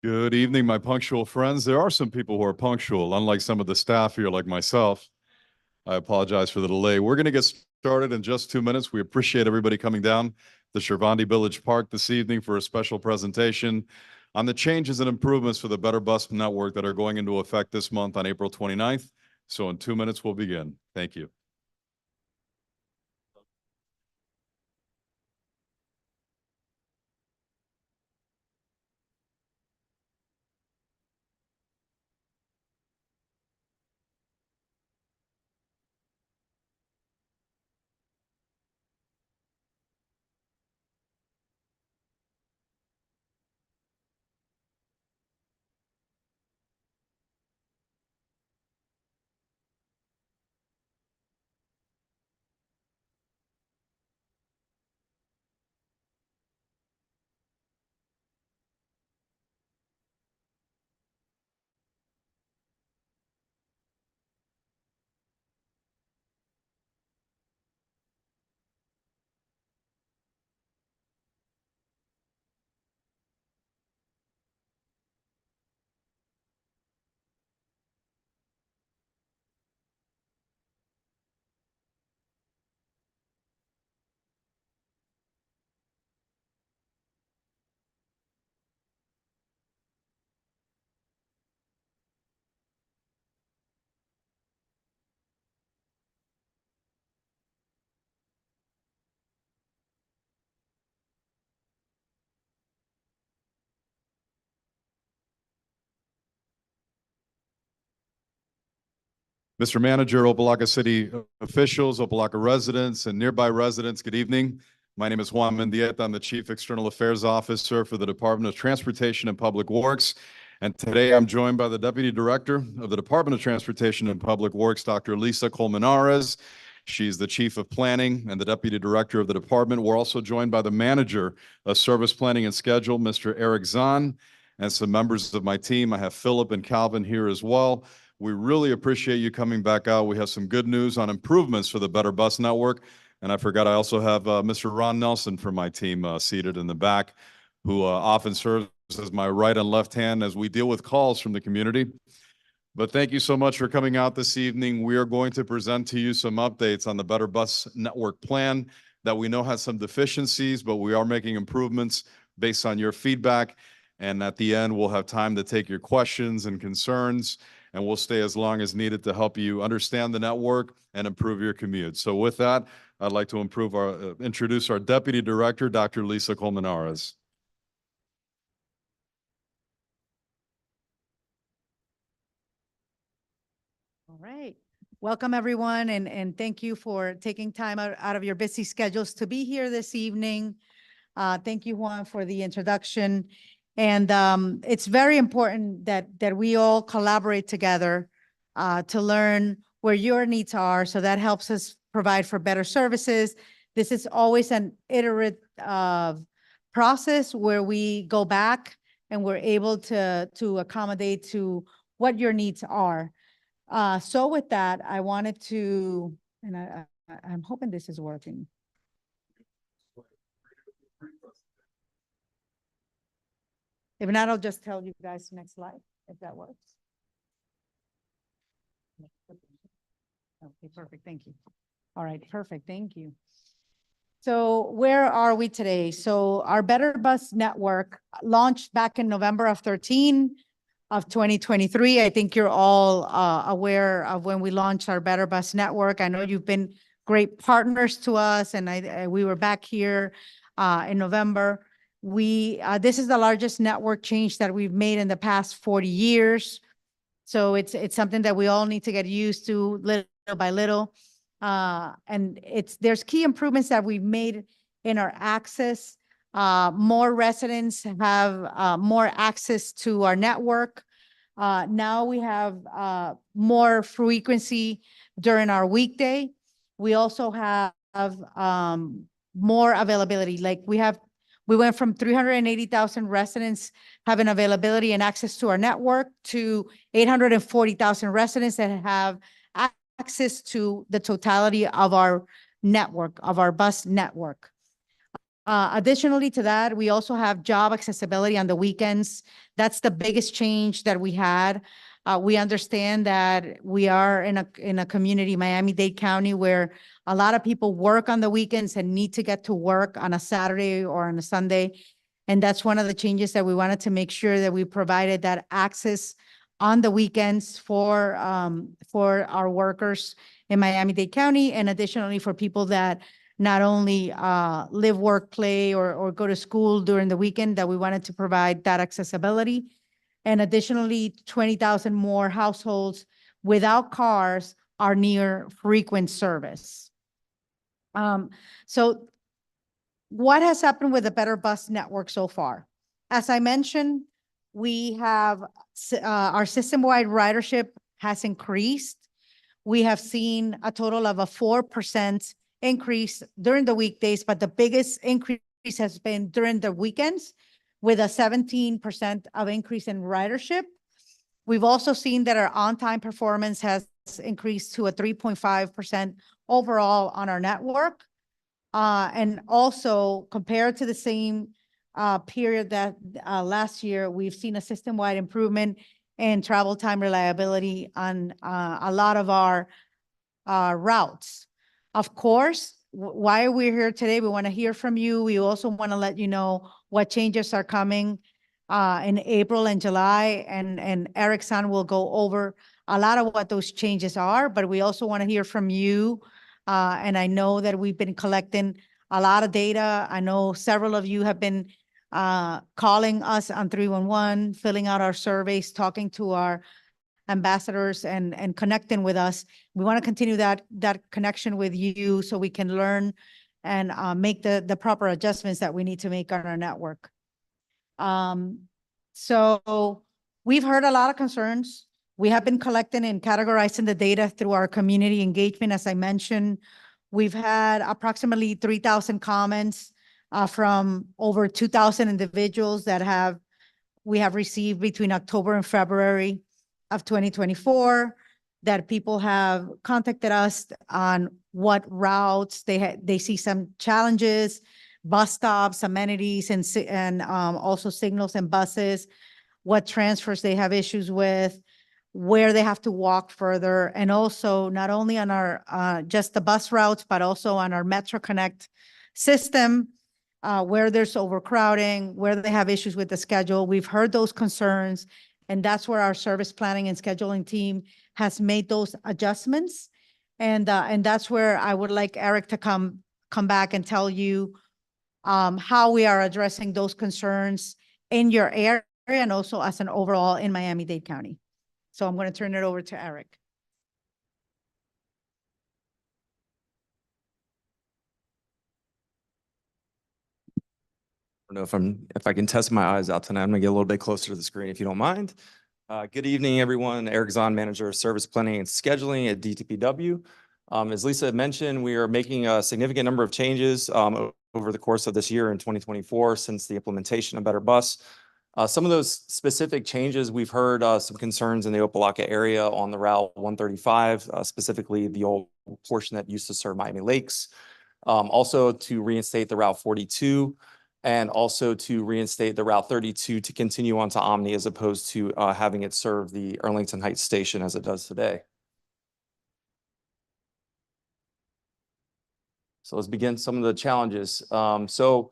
Good evening, my punctual friends. There are some people who are punctual, unlike some of the staff here like myself. I apologize for the delay. We're going to get started in just 2 minutes. We appreciate everybody coming down to Shirvandi Village Park this evening for a special presentation on the changes and improvements for the Better Bus Network that are going into effect this month on April 29th. So in 2 minutes, we'll begin. Thank you. Mr. Manager, Opa-locka City officials, Opa-locka residents, and nearby residents, good evening. My name is Juan Mendieta. I'm the Chief External Affairs Officer for the Department of Transportation and Public Works. And today I'm joined by the Deputy Director of the Department of Transportation and Public Works, Dr. Lisa Colmenares. She's the Chief of Planning and the Deputy Director of the department. We're also joined by the Manager of Service Planning and Schedule, Mr. Eric Zahn, and some members of my team. I have Philip and Calvin here as well. We really appreciate you coming back out. We have some good news on improvements for the Better Bus Network. And I forgot I also have Mr. Ron Nelson from my team seated in the back, who often serves as my right and left hand as we deal with calls from the community. But thank you so much for coming out this evening. We are going to present to you some updates on the Better Bus Network plan that we know has some deficiencies, but we are making improvements based on your feedback. And at the end, we'll have time to take your questions and concerns, and we'll stay as long as needed to help you understand the network and improve your commute. So with that, I'd like to introduce our Deputy Director, Dr. Lisa Colmenares. All right. Welcome, everyone, and thank you for taking time out of your busy schedules to be here this evening. Thank you, Juan, for the introduction. And it's very important that we all collaborate together to learn where your needs are. So that helps us provide for better services. This is always an iterative process where we go back and we're able to accommodate to what your needs are. So with that, I wanted to, and I'm hoping this is working. If not, I'll just tell you guys next slide, if that works. Okay, perfect. Thank you. All right, perfect. Thank you. So where are we today? So our Better Bus Network launched back in November of 2023. I think you're all aware of when we launched our Better Bus Network. I know you've been great partners to us, and we were back here in November. This is the largest network change that we've made in the past 40 years. So it's something that we all need to get used to little by little. And there's key improvements that we've made in our access. More residents have more access to our network. Now we have more frequency during our weekday. We also have more availability. Like we went from 380,000 residents having availability and access to our network to 840,000 residents that have access to the totality of our network, of our bus network. Additionally to that, we also have job accessibility on the weekends. That's the biggest change that we had. We understand that we are in a community, Miami-Dade County, where a lot of people work on the weekends and need to get to work on a Saturday or on a Sunday. And that's one of the changes that we wanted to make sure that we provided that access on the weekends for our workers in Miami-Dade County, and additionally for people that not only live, work, play, or go to school during the weekend, that we wanted to provide that accessibility. And additionally, 20,000 more households without cars are near frequent service. So what has happened with the Better Bus Network so far? As I mentioned, we have our system-wide ridership has increased. We have seen a total of a 4% increase during the weekdays, but the biggest increase has been during the weekends, with a 17% of increase in ridership. We've also seen that our on-time performance has increased to a 3.5% overall on our network. And also compared to the same period that last year, we've seen a system-wide improvement in travel time reliability on a lot of our routes. Of course, why we're here today, we want to hear from you. We also want to let you know what changes are coming in April and July, and Eric San will go over a lot of what those changes are, but we also want to hear from you. And I know that we've been collecting a lot of data. I know several of you have been calling us on 311, filling out our surveys, talking to our ambassadors and connecting with us. We want to continue that connection with you so we can learn and make the proper adjustments that we need to make on our network. So we've heard a lot of concerns. We have been collecting and categorizing the data through our community engagement. As I mentioned, we've had approximately 3,000 comments from over 2,000 individuals that we have received between October and February of 2024, that people have contacted us on what routes they see some challenges, bus stops, amenities, and also signals and buses, what transfers they have issues with, where they have to walk further, and also not only on our just the bus routes, but also on our Metro Connect system, where there's overcrowding, where they have issues with the schedule. We've heard those concerns, and that's where our service planning and scheduling team has made those adjustments. And that's where I would like Eric to come back and tell you how we are addressing those concerns in your area and also as an overall in Miami-Dade County. So I'm going to turn it over to Eric. I don't know if I can test my eyes out tonight. I'm gonna get a little bit closer to the screen if you don't mind. Good evening, everyone. Eric Zahn, Manager of Service Planning and Scheduling at DTPW. As Lisa had mentioned, we are making a significant number of changes over the course of this year in 2024 since the implementation of Better Bus. Some of those specific changes, we've heard some concerns in the Opa-locka area on the Route 135, specifically the old portion that used to serve Miami Lakes. Also to reinstate the Route 42, and also to reinstate the Route 32 to continue on to Omni as opposed to having it serve the Arlington Heights station as it does today. So let's begin some of the challenges. So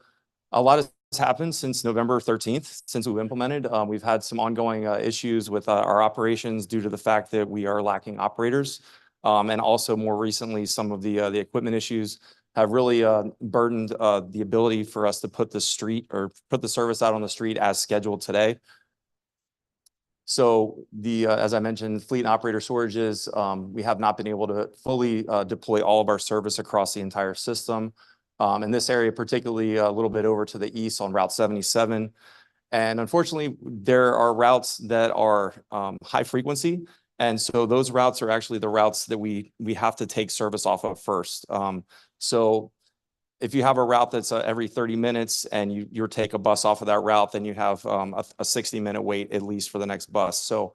a lot has happened since November 13th, since we've implemented. We've had some ongoing issues with our operations due to the fact that we are lacking operators. And also more recently, some of the equipment issues have really burdened the ability for us to put the service out on the street as scheduled today. So as I mentioned, fleet and operator shortages, we have not been able to fully deploy all of our service across the entire system. In this area, particularly a little bit over to the east on Route 77. And unfortunately, there are routes that are high frequency. And so those routes are actually the routes that we have to take service off of first. So if you have a route that's every 30 minutes and you take a bus off of that route, then you have a 60-minute wait at least for the next bus. So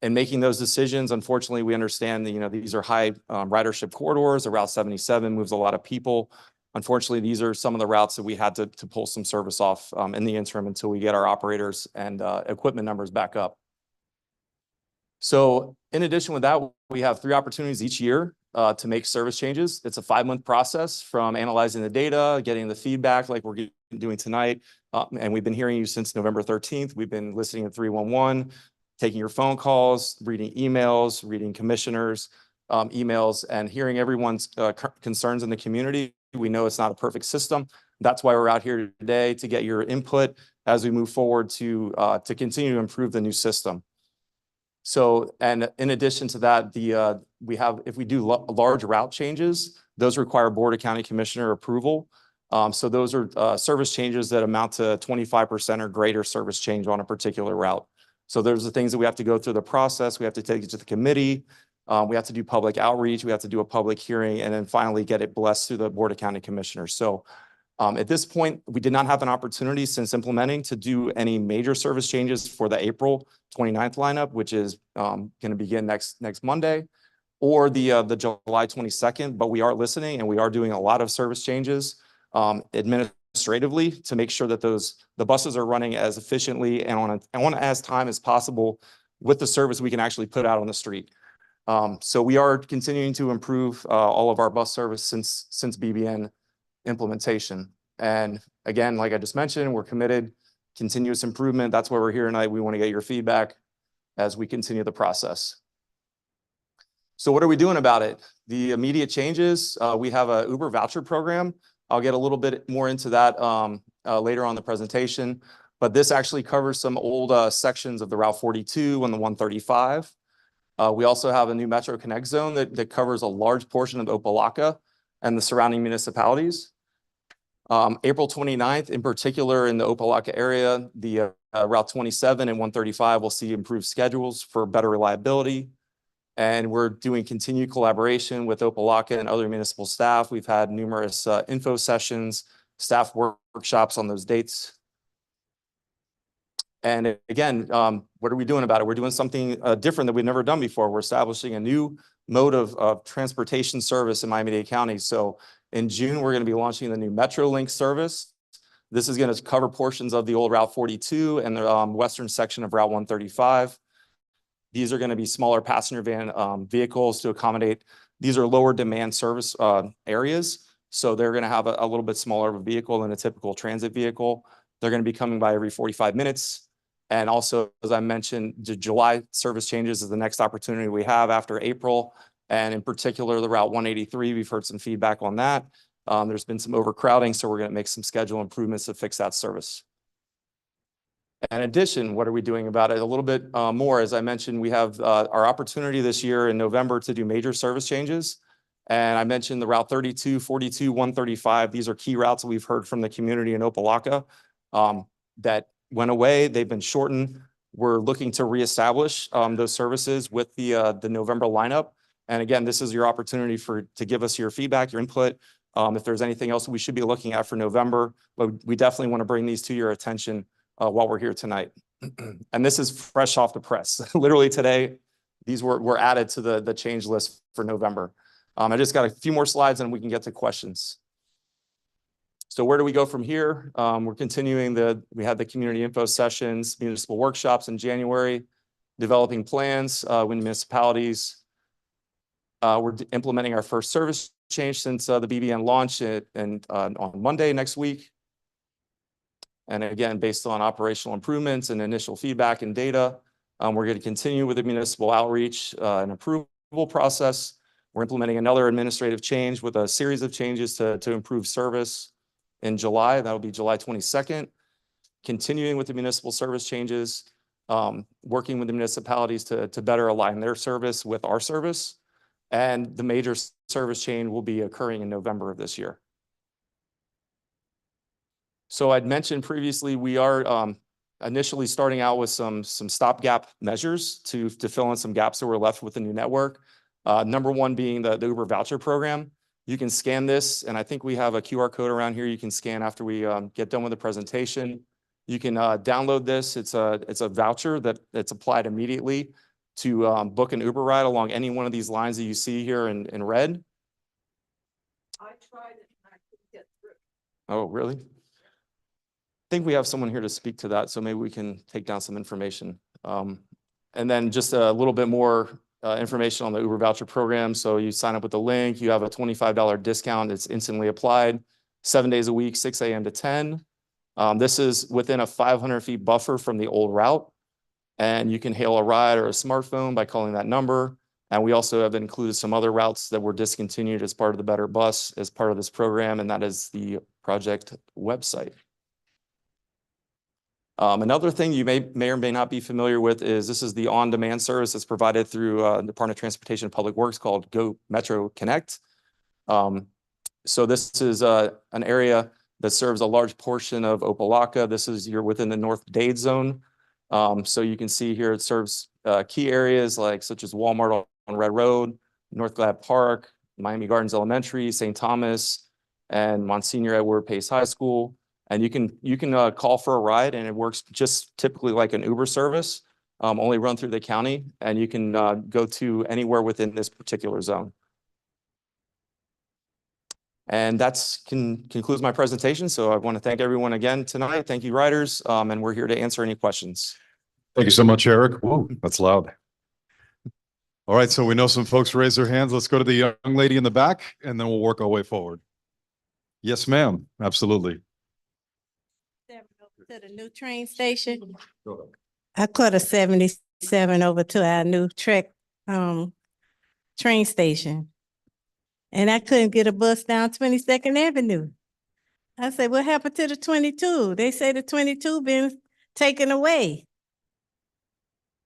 in making those decisions, unfortunately, we understand that, these are high ridership corridors. The Route 77 moves a lot of people. Unfortunately, these are some of the routes that we had to pull some service off in the interim until we get our operators and equipment numbers back up. So in addition with that, we have 3 opportunities each year to make service changes. It's a 5-month process from analyzing the data, getting the feedback like we're doing tonight. And we've been hearing you since November 13th. We've been listening at 311, taking your phone calls, reading emails, reading commissioners' emails, and hearing everyone's concerns in the community. We know it's not a perfect system. That's why we're out here today, to get your input as we move forward to continue to improve the new system. So, and in addition to that, we have, if we do large route changes, those require Board of County Commissioner approval. So those are service changes that amount to 25% or greater service change on a particular route. So there's the things that we have to go through the process. We have to take it to the committee. We have to do public outreach. We have to do a public hearing, and then finally get it blessed through the Board of County Commissioners. So at this point, we did not have an opportunity since implementing to do any major service changes for the April 29th lineup, which is going to begin next Monday, or the July 22nd. But we are listening, and we are doing a lot of service changes administratively to make sure that the buses are running as efficiently and on as time as possible with the service we can actually put out on the street. So we are continuing to improve all of our bus service since BBN implementation. And again, like I just mentioned, we're committed, continuous improvement. That's why we're here tonight. We want to get your feedback as we continue the process. So what are we doing about it? The immediate changes, we have a Uber voucher program. I'll get a little bit more into that later on in the presentation, but this actually covers some old sections of the Route 42 and the 135. We also have a new Metro Connect zone that covers a large portion of Opa-locka and the surrounding municipalities. April 29th, in particular in the Opa-locka area, the Route 27 and 135 will see improved schedules for better reliability. And we're doing continued collaboration with Opa-locka and other municipal staff. We've had numerous info sessions, staff workshops on those dates. And again, what are we doing about it? We're doing something different that we've never done before. We're establishing a new mode of transportation service in Miami-Dade County. So in June, we're going to be launching the new MetroLink service. This is going to cover portions of the old Route 42 and the western section of Route 135. These are going to be smaller passenger van vehicles to accommodate. These are lower demand service areas. So they're going to have a little bit smaller of a vehicle than a typical transit vehicle. They're going to be coming by every 45 minutes. And also, as I mentioned, the July service changes is the next opportunity we have after April. And in particular, the Route 183, we've heard some feedback on that. There's been some overcrowding, so we're going to make some schedule improvements to fix that service. In addition, what are we doing about it? A little bit more. As I mentioned, we have our opportunity this year in November to do major service changes. And I mentioned the Route 32, 42, 135. These are key routes that we've heard from the community in Opa-locka that went away. They've been shortened. We're looking to reestablish those services with the November lineup. And again, this is your opportunity to give us your feedback, your input. If there's anything else we should be looking at for November, but we definitely want to bring these to your attention while we're here tonight. And this is fresh off the press. Literally today, these were added to the change list for November. I just got a few more slides and we can get to questions. So where do we go from here? We're continuing we had the community info sessions, municipal workshops in January, developing plans with municipalities. We're implementing our first service change since the BBN launch on Monday next week. And again, based on operational improvements and initial feedback and data, we're going to continue with the municipal outreach and approval process. We're implementing another administrative change with a series of changes to improve service in July. That'll be July 22nd. Continuing with the municipal service changes, working with the municipalities to better align their service with our service. And the major service change will be occurring in November of this year. So I'd mentioned previously, we are initially starting out with some stopgap measures to fill in some gaps that were left with the new network. Number one being the Uber voucher program. You can scan this, and I think we have a QR code around here you can scan after we get done with the presentation. You can download this. It's a voucher that's applied immediately to book an Uber ride along any one of these lines that you see here in red. I tried it and I couldn't get Oh, really? I think we have someone here to speak to that, so maybe we can take down some information. And then just a little bit more information on the Uber voucher program. So you sign up with the link, you have a $25 discount. It's instantly applied, 7 days a week, 6 a.m. to 10. This is within a 500 feet buffer from the old route. And you can hail a ride or a smartphone by calling that number. And we also have included some other routes that were discontinued as part of the Better Bus as part of this program, and that is the project website. Another thing you may or may not be familiar with is this is the on-demand service that's provided through Department of Transportation and Public Works called Go Metro Connect. So this is an area that serves a large portion of Opa-locka. This is you're within the North Dade zone. So you can see here it serves key areas like such as Walmart on Red Road, North Glad Park, Miami Gardens Elementary, St. Thomas, and Monsignor Edward Pace High School. And you can call for a ride, and it works just typically like an Uber service, only run through the county, and you can go to anywhere within this particular zone. And that's concludes my presentation. So I want to thank everyone again tonight. Thank you, riders, and we're here to answer any questions. Thank you so much, Eric. Whoa, that's loud. All right, so we know some folks raise their hands. Let's go to the young lady in the back, and then we'll work our way forward. Yes, ma'am. Absolutely. To the new train station. I caught a 77 over to our new train station. And I couldn't get a bus down 22nd Avenue. I said, what happened to the 22? They say the 22 been taken away.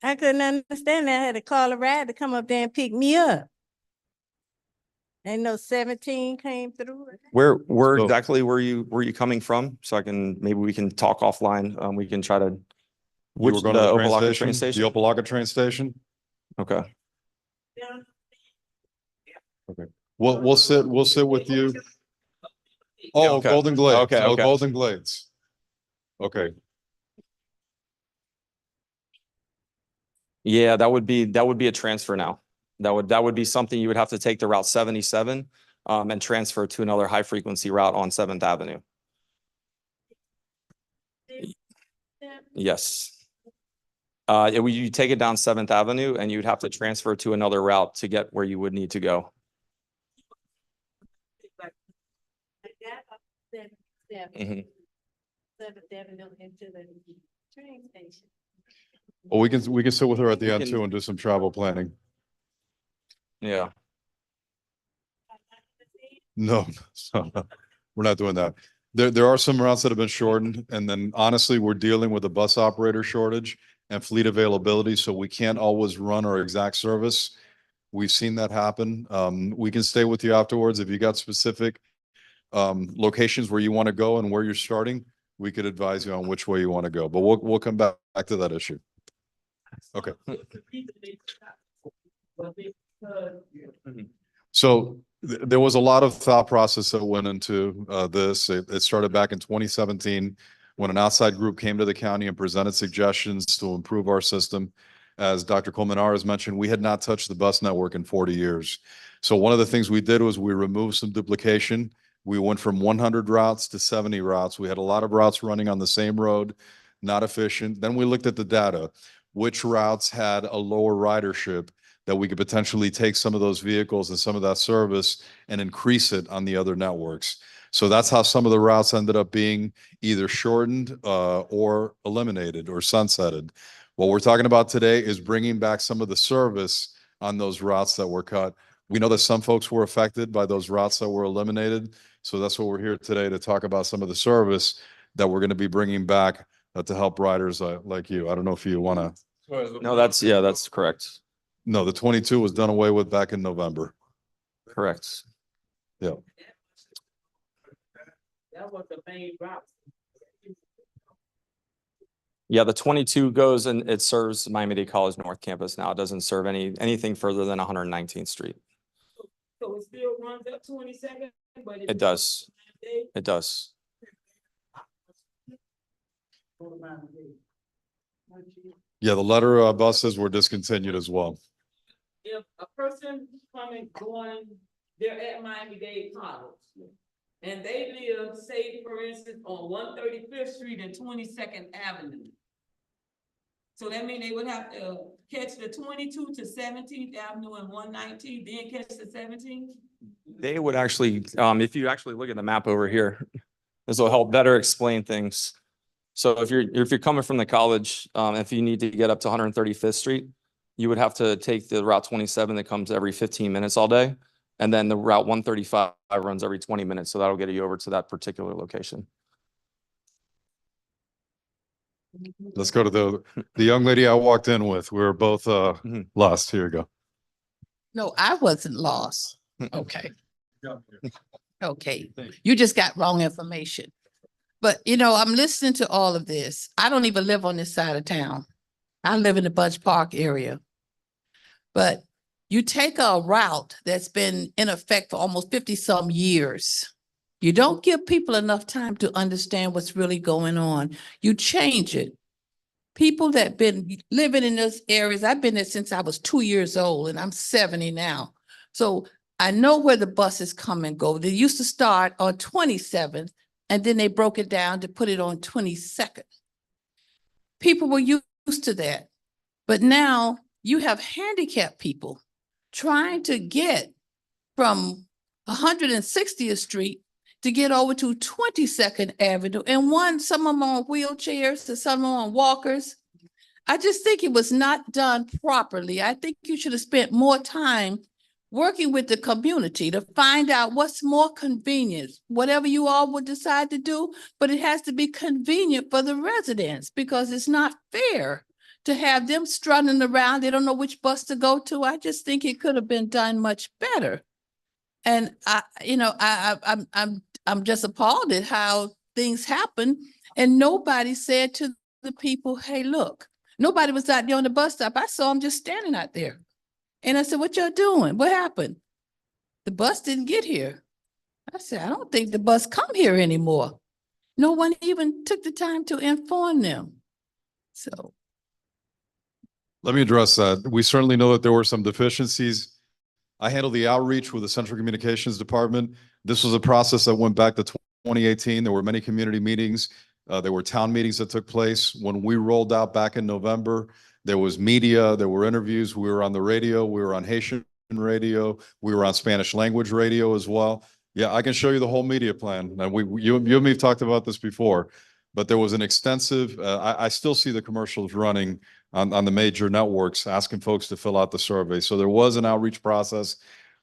I couldn't understand that. I had to call a ride to come up there and pick me up. And no 17 came through. Where So- exactly were you coming from? So maybe we can talk offline. We can try to. You were going to the Opa-locka train station? The Opa-locka train station? Okay. Okay. We'll sit with you. Oh, Okay. Golden Glades. Okay, Oh, okay. Golden Glades. Okay. Yeah, that would be a transfer now. That would be something you would have to take the Route 77 and transfer to another high frequency route on 7th Avenue. Yes. You take it down 7th Avenue and you'd have to transfer to another route to get where you would need to go. Mhm. 7th Avenue into the train station. Well, we can sit with her at the end can- too and do some travel planning. Yeah. No, we're not doing that. There are some routes that have been shortened, and then honestly, we're dealing with a bus operator shortage and fleet availability, so we can't always run our exact service. We've seen that happen. We can stay with you afterwards if you got specific locations where you want to go and where you're starting. We could advise you on which way you want to go, but we'll come back to that issue. Okay. So there was a lot of thought process that went into this. It started back in 2017 when an outside group came to the county and presented suggestions to improve our system. As Dr. Colmenares has mentioned, we had not touched the bus network in 40 years. So one of the things we did was we removed some duplication. We went from 100 routes to 70 routes. We had a lot of routes running on the same road, not efficient. Then we looked at the data, which routes had a lower ridership that we could potentially take some of those vehicles and some of that service and increase it on the other networks. So that's how some of the routes ended up being either shortened or eliminated or sunsetted. What we're talking about today is bringing back some of the service on those routes that were cut. We know that some folks were affected by those routes that were eliminated. So that's what we're here today to talk about, some of the service that we're going to be bringing back to help riders like you. I don't know if you want to. No, that's correct. No, the 22 was done away with back in November. Correct. Yeah. That was the main route. Yeah, the 22 goes and it serves Miami-Dade College North Campus now. It doesn't serve anything further than 119th Street. So it still runs up 22nd, but It does. It does. Yeah, the letter buses were discontinued as well. If a person coming, going, they're at Miami-Dade College, and they live, say, for instance, on 135th Street and 22nd Avenue. So that means they would have to catch the 22 to 17th Avenue and 119, then catch the 17th? They would actually, if you actually look at the map over here, this will help better explain things. So if you're coming from the college, if you need to get up to 135th Street, you would have to take the Route 27 that comes every 15 minutes all day. And then the Route 135 runs every 20 minutes. So that'll get you over to that particular location. Let's go to the young lady I walked in with. We were both lost. Here you go. No, I wasn't lost. Okay. Okay, you just got wrong information. But you know, I'm listening to all of this. I don't even live on this side of town. I live in the Budge Park area. But you take a route that's been in effect for almost 50-some years. You don't give people enough time to understand what's really going on. You change it. People that been living in those areas, I've been there since I was 2 years old and I'm 70 now. So I know where the buses come and go. They used to start on 27th and then they broke it down to put it on 22nd. People were used to that. But now you have handicapped people trying to get from 160th Street to get over to 22nd Avenue. And some of them on wheelchairs and some of them on walkers. I just think it was not done properly. I think you should have spent more time working with the community to find out what's more convenient, whatever you all would decide to do, but it has to be convenient for the residents because it's not fair to have them strutting around. They don't know which bus to go to. I just think it could have been done much better. And I'm just appalled at how things happen. And nobody said to the people, hey, look, nobody was out there on the bus stop. I saw them just standing out there. And I said, what y'all doing? What happened? The bus didn't get here. I said, I don't think the bus come here anymore. No one even took the time to inform them. So. Let me address that. We certainly know that there were some deficiencies. I handled the outreach with the Central Communications Department. This was a process that went back to 2018. There were many community meetings. There were town meetings that took place. When we rolled out back in November, there was media, there were interviews. We were on the radio. We were on Haitian radio. We were on Spanish language radio as well. Yeah, I can show you the whole media plan. And you and me have talked about this before, but there was an extensive, I still see the commercials running on the major networks asking folks to fill out the survey. So there was an outreach process.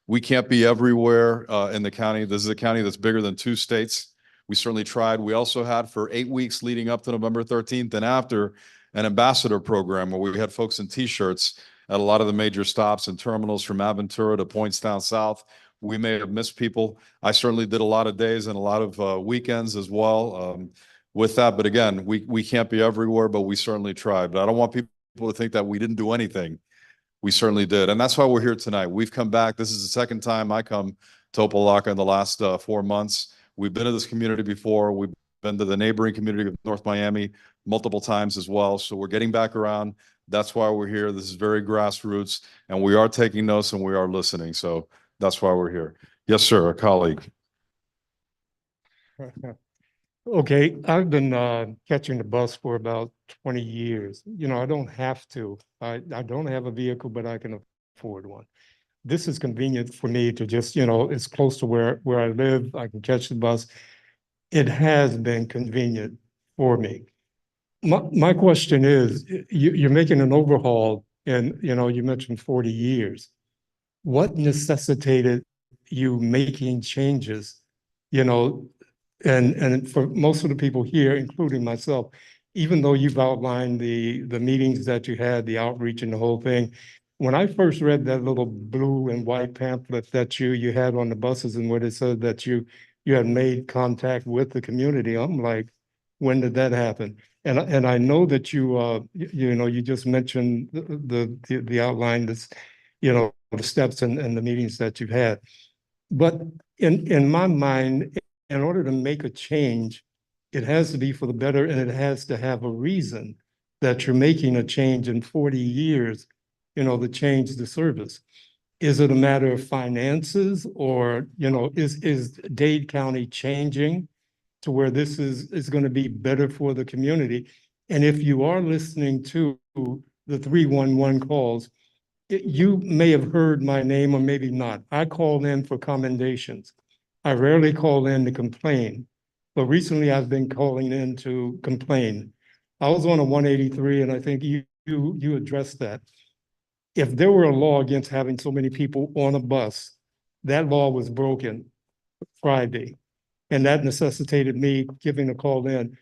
We can't be everywhere in the county. This is a county that's bigger than 2 states. We certainly tried. We also had for 8 weeks leading up to November 13th and after an ambassador program where we had folks in T-shirts at a lot of the major stops and terminals from Aventura to points down south. We may have missed people. I certainly did a lot of days and a lot of weekends as well with that. But again, we can't be everywhere, but we certainly tried. But I don't want people to think that we didn't do anything. We certainly did. And that's why we're here tonight. We've come back. This is the second time I come to Opa-locka in the last 4 months. We've been to this community before. We've been to the neighboring community of North Miami multiple times as well. So we're getting back around. That's why we're here. This is very grassroots and we are taking notes and we are listening. So that's why we're here. Yes, sir. A colleague. Okay, I've been catching the bus for about 20 years. You know, I don't have to. I don't have a vehicle, but I can afford one. This is convenient for me to just, you know, it's close to where I live. I can catch the bus. It has been convenient for me. My question is, you're making an overhaul and, you know, you mentioned 40 years. What necessitated you making changes, you know, and for most of the people here, including myself, even though you've outlined the meetings that you had, the outreach and the whole thing, when I first read that little blue and white pamphlet that you had on the buses and where it said that you had made contact with the community, I'm like, when did that happen? And I know that you just mentioned the outline, this, you know, the steps and the meetings that you've had, but in my mind, in order to make a change, it has to be for the better and it has to have a reason that you're making a change in 40 years, you know, to change the service. Is it a matter of finances or, is Dade County changing to where this is going to be better for the community? And if you are listening to the 311 calls, you may have heard my name or maybe not. I call in for commendations. I rarely call in to complain, but recently I've been calling in to complain. I was on a 183 and I think you addressed that. If there were a law against having so many people on a bus, that law was broken Friday. And that necessitated me giving a call in.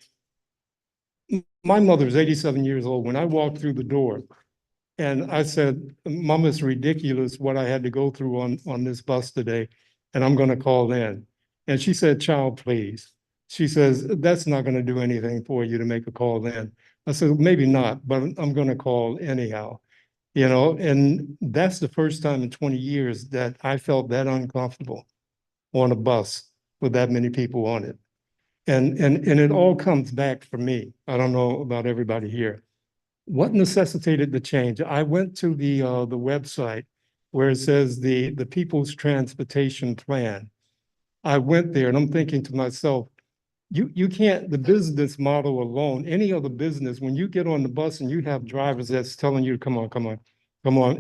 My mother's 87 years old. When I walked through the door and I said, Mom, it's ridiculous what I had to go through on this bus today, and I'm going to call in. And she said, child, please. She says, that's not going to do anything for you to make a call in. I said, maybe not, but I'm going to call anyhow. And that's the first time in 20 years that I felt that uncomfortable on a bus with that many people on it. And it all comes back for me. I don't know about everybody here. What necessitated the change? I went to the website where it says the People's Transportation Plan. I went there and I'm thinking to myself, you can't, the business model alone, any other business, when you get on the bus and you have drivers that's telling you, come on,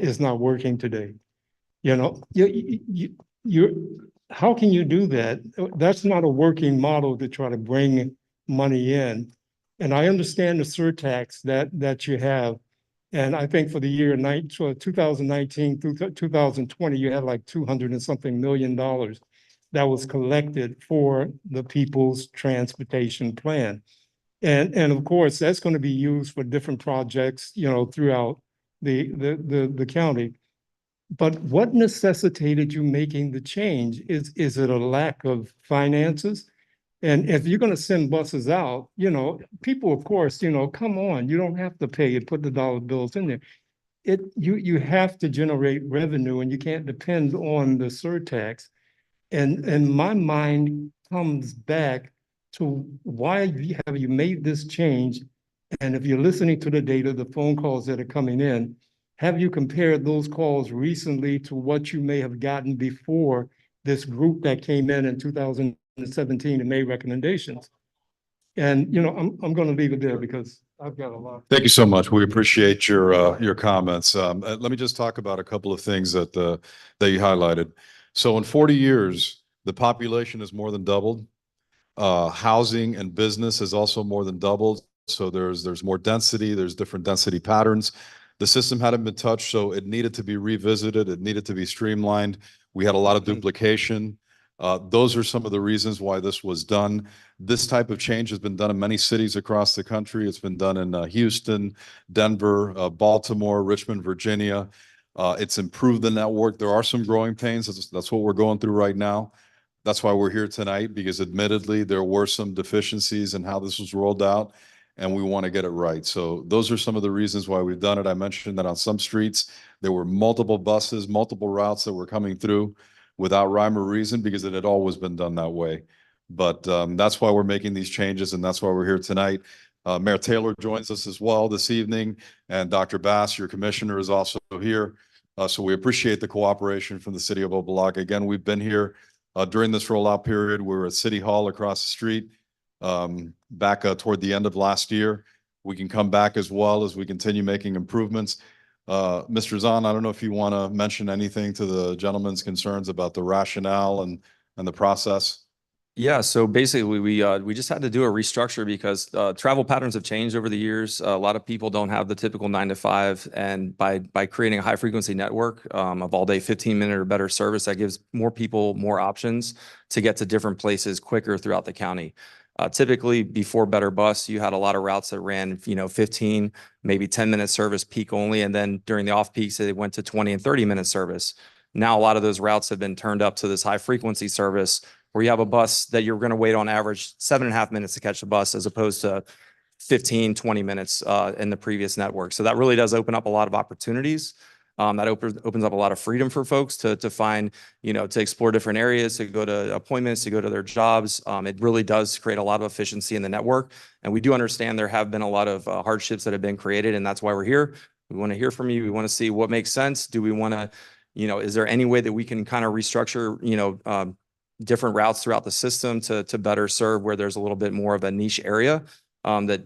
it's not working today. How can you do that? That's not a working model to try to bring money in. And I understand the surtax that you have. And I think for the year 2019 through 2020, you had like 200 and something $million that was collected for the People's Transportation Plan. And of course, that's going to be used for different projects, throughout the county. But what necessitated you making the change? Is it a lack of finances? And if you're going to send buses out, people, of course, come on, you don't have to pay it, put the dollar bills in there. You have to generate revenue and you can't depend on the surtax. And my mind comes back to why have you made this change? And if you're listening to the data, the phone calls that are coming in, have you compared those calls recently to what you may have gotten before this group that came in 2017 and made recommendations? And, I'm going to leave it there because I've got a lot. Thank you so much. We appreciate your comments. Let me just talk about a couple of things that you highlighted. So in 40 years, the population has more than doubled. Housing and business has also more than doubled. So there's more density, there's different density patterns. The system hadn't been touched, so it needed to be revisited. It needed to be streamlined. We had a lot of duplication. Those are some of the reasons why this was done. This type of change has been done in many cities across the country. It's been done in Houston, Denver, Baltimore, Richmond, Virginia. It's improved the network. There are some growing pains. That's what we're going through right now. That's why we're here tonight, because admittedly, there were some deficiencies in how this was rolled out, and we want to get it right. So those are some of the reasons why we've done it. I mentioned that on some streets, there were multiple buses, multiple routes that were coming through without rhyme or reason, because it had always been done that way. But that's why we're making these changes, and that's why we're here tonight. Mayor Taylor joins us as well this evening, and Dr. Bass, your commissioner, is also here. So we appreciate the cooperation from the city of Opa-locka. Again, we've been here during this rollout period. We were at City Hall across the street back toward the end of last year. We can come back as well as we continue making improvements. Mr. Zahn, I don't know if you want to mention anything to the gentleman's concerns about the rationale and the process. Yeah, so basically we just had to do a restructure because travel patterns have changed over the years. A lot of people don't have the typical 9 to 5, and by creating a high frequency network of all day 15-minute or better service, that gives more people more options to get to different places quicker throughout the county. Typically before Better Bus, you had a lot of routes that ran 15, maybe 10-minute service peak only, and then during the off peaks they went to 20 and 30-minute service. Now a lot of those routes have been turned up to this high frequency service, where you have a bus that you're going to wait on average 7.5 minutes to catch the bus, as opposed to 15, 20 minutes in the previous network. So that really does open up a lot of opportunities. That opens up a lot of freedom for folks to find, to explore different areas, to go to appointments, to go to their jobs. It really does create a lot of efficiency in the network. And we do understand there have been a lot of hardships that have been created, and that's why we're here. We want to hear from you. We want to see what makes sense. Do we want to is there any way that we can kind of restructure, different routes throughout the system to better serve where there's a little bit more of a niche area that,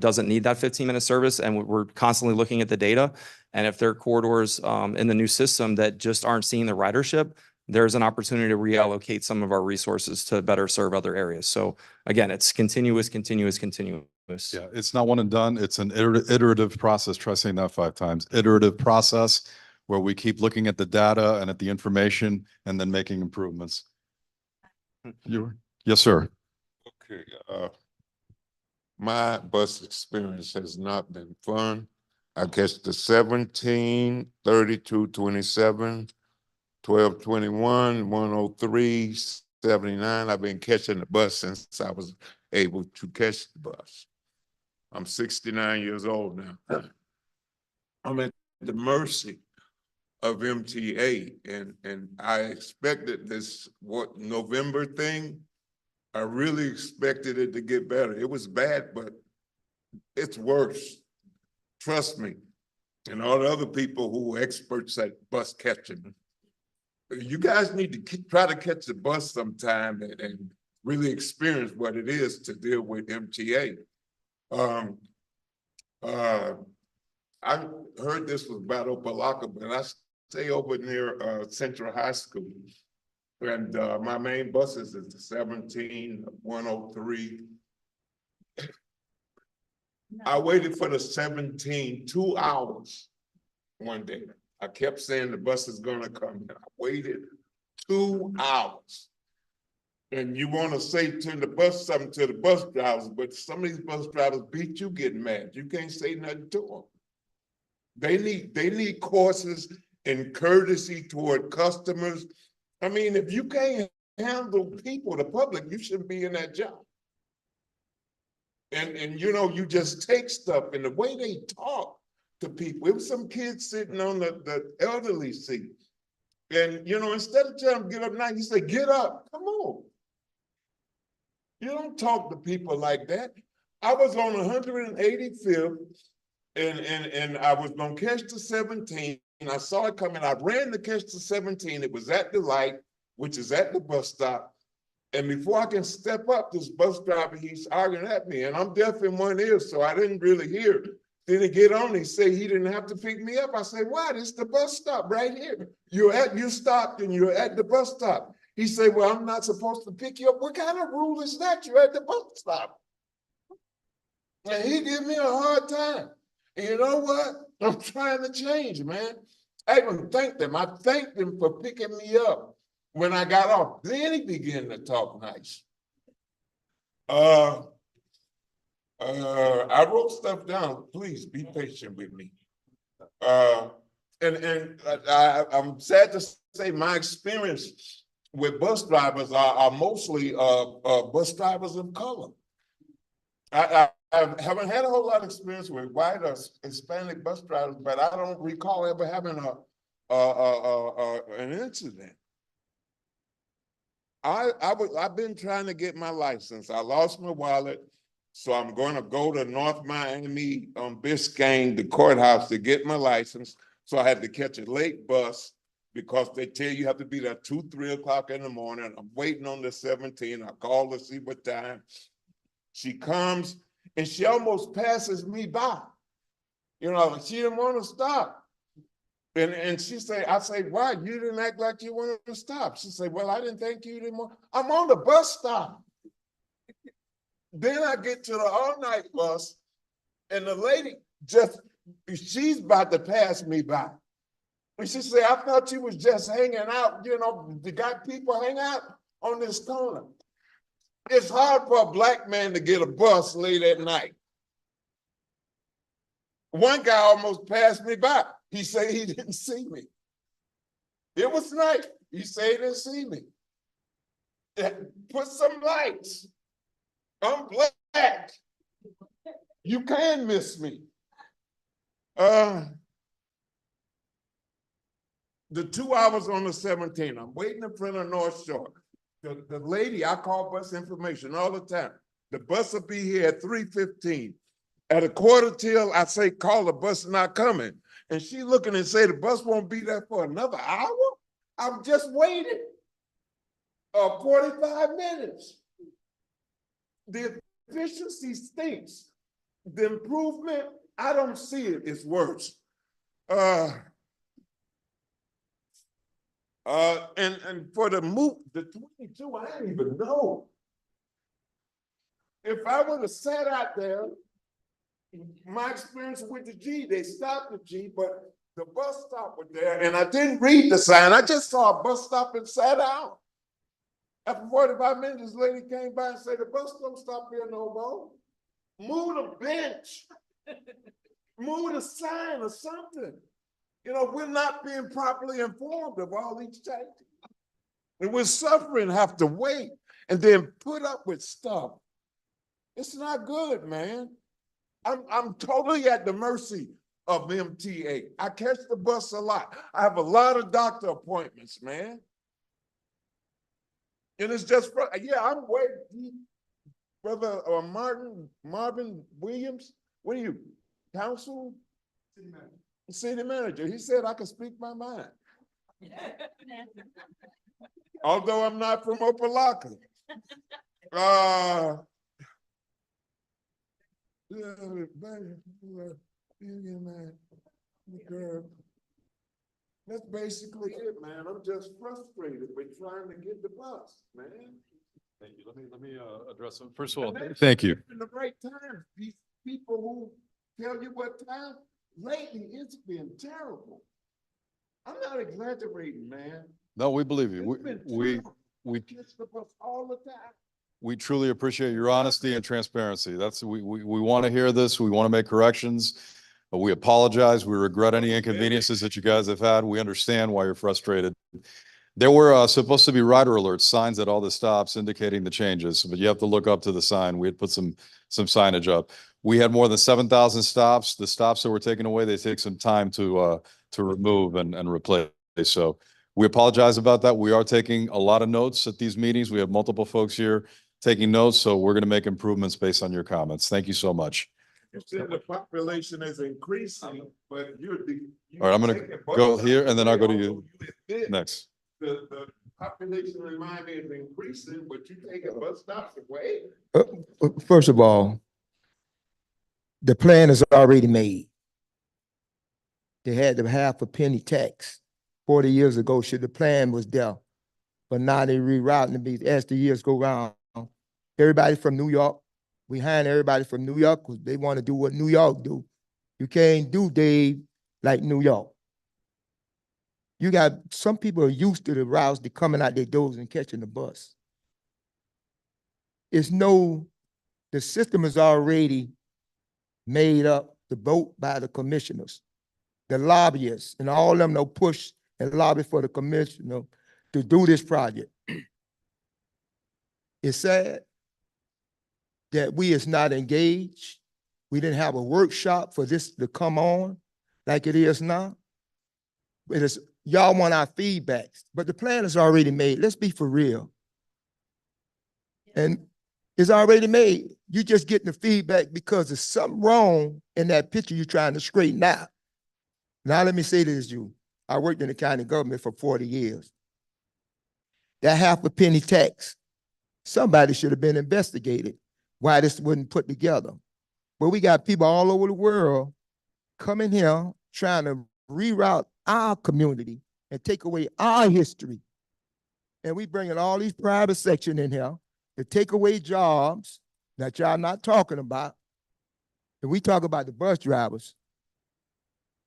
doesn't need that 15-minute service. And we're constantly looking at the data. And if there are corridors in the new system that just aren't seeing the ridership, there's an opportunity to reallocate some of our resources to better serve other areas. So again, it's continuous. Yeah, it's not one and done. It's an iterative process. Try saying that 5 times. Iterative process where we keep looking at the data and at the information and then making improvements. Yes, sir. Okay, my bus experience has not been fun. I catch the 17, 32, 27, 12, 21, 103, 79. I've been catching the bus since I was able to catch the bus. I'm 69 years old now. I'm at the mercy of MTA, and I expected this November thing. I really expected it to get better. It was bad, but it's worse. Trust me. And all the other people who are experts at bus catching. You guys need to try to catch the bus sometime and really experience what it is to deal with MTA. I heard this was about Opa-locka, but I stay over near Central High School. And my main buses is the 17, 103. I waited for the 17 2 hours one day. I kept saying the bus is gonna come, and I waited 2 hours. And you wanna say to the bus something to the bus drivers, but some of these bus drivers beat you getting mad. You can't say nothing to them. They need courses in courtesy toward customers. I mean, if you can't handle people, the public, you shouldn't be in that job. And you just take stuff, and the way they talk to people, it was some kids sitting on the elderly seat. And, instead of telling them get up now, you say, get up, come on. You don't talk to people like that. I was on 185th, and I was gonna catch the 17. I saw it coming. I ran to catch the 17. It was at the light, which is at the bus stop. And before I can step up, this bus driver, he's arguing at me, and I'm deaf in one ear, so I didn't really hear. Then he get on, he say he didn't have to pick me up. I say, what? It's the bus stop right here. You stopped and you're at the bus stop. He said, well, I'm not supposed to pick you up. What kind of rule is that? You're at the bus stop. And he gave me a hard time. And you know what? I'm trying to change, man. I even thanked them. I thanked them for picking me up when I got off. Then he began to talk nice. I wrote stuff down. Please be patient with me. I'm sad to say my experience with bus drivers are mostly bus drivers of color. I haven't had a whole lot of experience with white or Hispanic bus drivers, but I don't recall ever having an incident. I've been trying to get my license. I lost my wallet, so I'm going to go to North Miami on Biscayne, the courthouse, to get my license. So I had to catch a late bus because they tell you have to be there 2, 3 o'clock in the morning. I'm waiting on the 17. I call to see what time. She comes and she almost passes me by. She didn't want to stop. And she say, I say, why? You didn't act like you wanted to stop. She say, well, I didn't think you didn't want. I'm on the bus stop. Then I get to the all-night bus, and the lady she's about to pass me by. And she say, I thought you was just hanging out. You got people hang out on this corner. It's hard for a Black man to get a bus late at night. One guy almost passed me by. He said he didn't see me. It was night. He said he didn't see me. Put some lights. I'm Black. You can miss me. The 2 hours on the 17, I'm waiting in front of North Shore. The lady, I call bus information all the time. The bus will be here at 3:15. At 1/4 till, I say, call, the bus not coming. and she looking and say the bus won't be there for another hour? I've just waited 45 minutes. The efficiency stinks. The improvement, I don't see it, it's worse. And for the 22, I didn't even know. If I would have sat out there, my experience with the G, they stopped the G, but the bus stop was there, and I didn't read the sign. I just saw a bus stop and sat down. After 45 minutes, this lady came by and said, the bus don't stop here no more. Move the bench. Move the sign or something. You know, we're not being properly informed of all these changes. And we're suffering, have to wait, and then put up with stuff. It's not good, man. I'm totally at the mercy of MTA. I catch the bus a lot. I have a lot of doctor appointments, man. And it's just, yeah, I'm way deep. Brother Marvin Williams, what are you, council? City manager. He said I can speak my mind. Although I'm not from Opa-locka. That's basically it, man. I'm just frustrated with trying to get the bus, man. Thank you. Let me address it. First of all, thank you. In the right time, these people who tell you what time, lately it's been terrible. I'm not exaggerating, man. No, we believe you. It's been We terrible. I catch the bus all the time. we truly appreciate your honesty and transparency. We want to hear this. We want to make corrections. We apologize. We regret any inconveniences that you guys have had. We understand why you're frustrated. There were supposed to be rider alerts, signs at all the stops indicating the changes, but you have to look up to the sign. We had put some signage up. We had more than 7,000 stops. The stops that were taken away, they take some time to remove and replace. So we apologize about that. We are taking a lot of notes at these meetings. We have multiple folks here taking notes, so we're going to make improvements based on your comments. Thank you so much. You said the population is increasing, but All right, I'm going to go here and then I'll go to you next. The population in Miami is increasing, but you take a bus stops away. First of all, the plan is already made. They had the half a penny tax 40 years ago, should the plan was there. But now they rerouting it as the years go round. Everybody from New York, we hiring everybody from New York because they want to do what New York do. You can't do Dave like New York. You got, some people are used to the routes, they coming out their doors and catching the bus. The system is already made up, the vote by the commissioners, the lobbyists, and all of them know push and lobby for the commissioner to do this project. It's sad that we is not engaged. We didn't have a workshop for this to come on like it is now. It is, y'all want our feedbacks, but the plan is already made. Let's be for real. And it's already made. You just getting the feedback because there's something wrong in that picture you're trying to straighten out. Now let me say this to you. I worked in the county government for 40 years. That half a penny tax, somebody should have been investigated why this wasn't put together. But we got people all over the world coming here trying to reroute our community and take away our history. And we bringing all these private sections in here to take away jobs that y'all not talking about. And we talk about the bus drivers.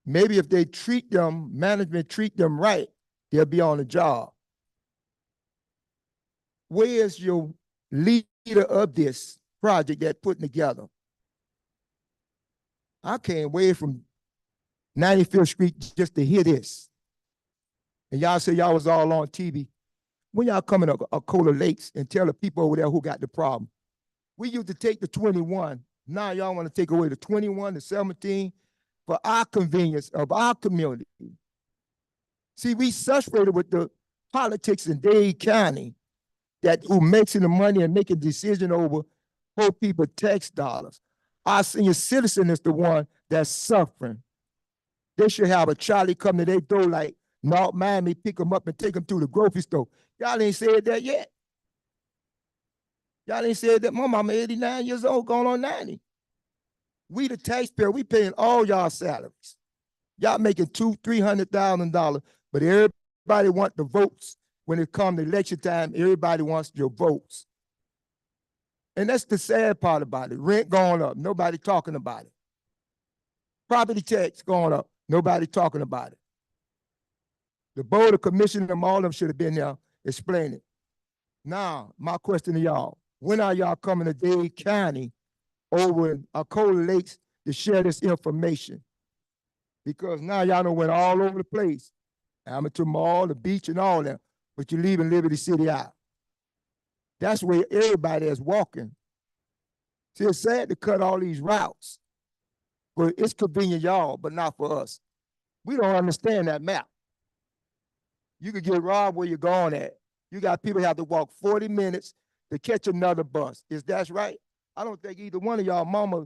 Maybe if they treat them, management treat them right, they'll be on the job. Where's your leader of this project that putting together? I came way from 95th Street just to hear this. And y'all say y'all was all on TV. When y'all coming to Cola Lakes and tell the people over there who got the problem? We used to take the 21. Now y'all want to take away the 21, the 17 for our convenience of our community. See, we frustrated with the politics in Dade County that who makes the money and making decision over poor people tax dollars. Our senior citizen is the one that's suffering. They should have a Charlie come to their door like, not mind me, pick them up and take them to the grocery store. Y'all ain't said that yet. Y'all ain't said that. My mama 89 years old, going on 90. We the taxpayer, we paying all y'all salaries. Y'all making $200,000-$300,000, but everybody want the votes. When it comes to election time, everybody wants your votes. And that's the sad part about it. Rent going up, nobody talking about it. Property tax going up, nobody talking about it. The board of commissioners, all of them should have been there explaining. Now, my question to y'all, when are y'all coming to Dade County over in Arcola Lakes to share this information? Because now y'all know went all over the place. Amateur Mall, the beach and all that, but you're leaving Liberty City out. That's where everybody is walking. See, it's sad to cut all these routes, but it's convenient y'all, but not for us. We don't understand that map. You could get robbed where you're going at. You got people have to walk 40 minutes to catch another bus. Is that right? I don't think either one of y'all mama,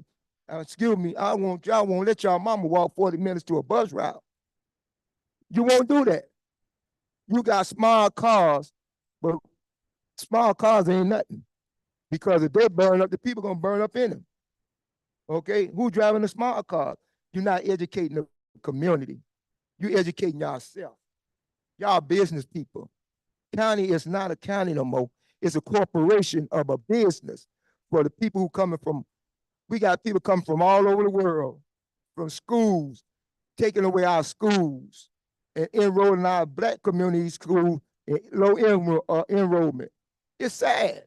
excuse me, y'all won't let y'all mama walk 40 minutes to a bus route. You won't do that. You got small cars, but small cars ain't nothing. Because if they burn up, the people gonna burn up in them. Okay, who driving the small car? You're not educating the community. You're educating yourself. Y'all business people. County is not a county no more. It's a corporation of a business for the people who coming from, we got people coming from all over the world, from schools, taking away our schools and enrolling our black community schools in low enrollment. It's sad.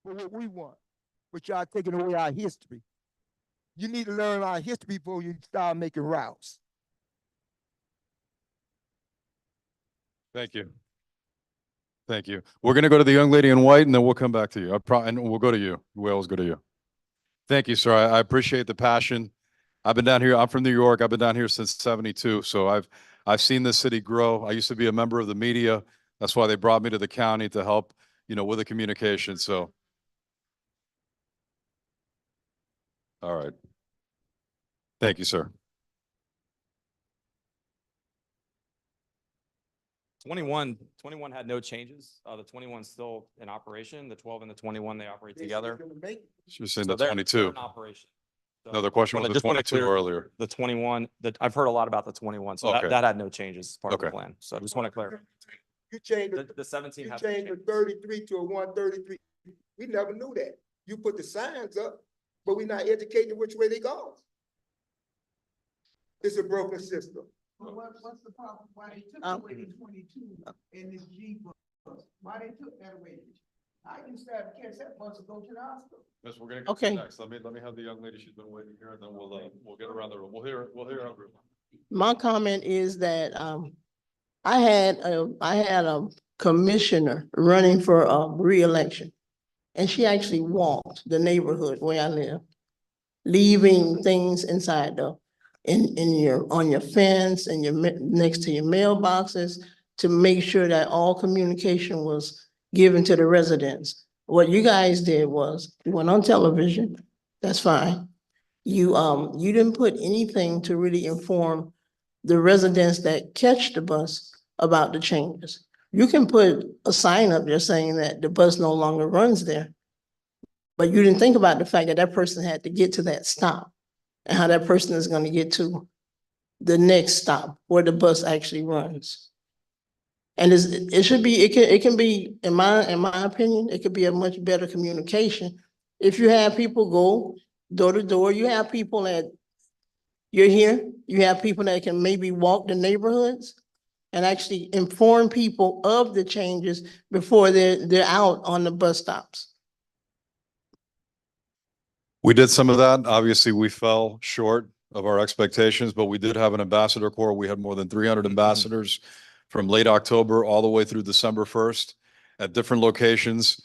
For what we want, but y'all taking away our history. You need to learn our history before you start making routes. Thank you. Thank you. We're going to go to the young lady in white and then we'll come back to you. And we'll go to you. We always go to you. Thank you, sir. I appreciate the passion. I've been down here. I'm from New York. I've been down here since '72. So I've seen this city grow. I used to be a member of the media. That's why they brought me to the county to help, with the communication. So, all right. Thank you, sir. 21 had no changes. The 21 's still in operation. The 12 and the 21, they operate together. She was saying So the they're 22. in operation. So No, the question was the just wanna 22 clear earlier. The 21, I've heard a lot about the 21, so Okay. that had no changes as part of the Okay. plan. So I just want to clarify. You changed The 17 you has changed the 33 to a 133. We never knew that. You put the signs up, but we're not educating which way they go. It's a broken system. What's the problem? Why they took Um, away the 22 in this G bus? Why they took that away? I used to have to catch that bus to go to the hospital. Miss, we're gonna Okay. next. Let me have the young lady. She's been waiting here, and then we'll get around the room. We'll hear everyone. My comment is that, I had a commissioner running for a reelection. And she actually walked the neighborhood where I live, leaving things inside on your fence and next to your mailboxes to make sure that all communication was given to the residents. What you guys did was, you went on television, that's fine. You didn't put anything to really inform the residents that catch the bus about the changes. You can put a sign up there saying that the bus no longer runs there. But you didn't think about the fact that that person had to get to that stop and how that person is gonna get to the next stop where the bus actually runs. And it can be, in my opinion, it could be a much better communication. If you have people go door to door, you have people that, you're here, you have people that can maybe walk the neighborhoods and actually inform people of the changes before they're out on the bus stops. We did some of that. Obviously, we fell short of our expectations, but we did have an ambassador corps. We had more than 300 ambassadors from late October all the way through December 1st at different locations.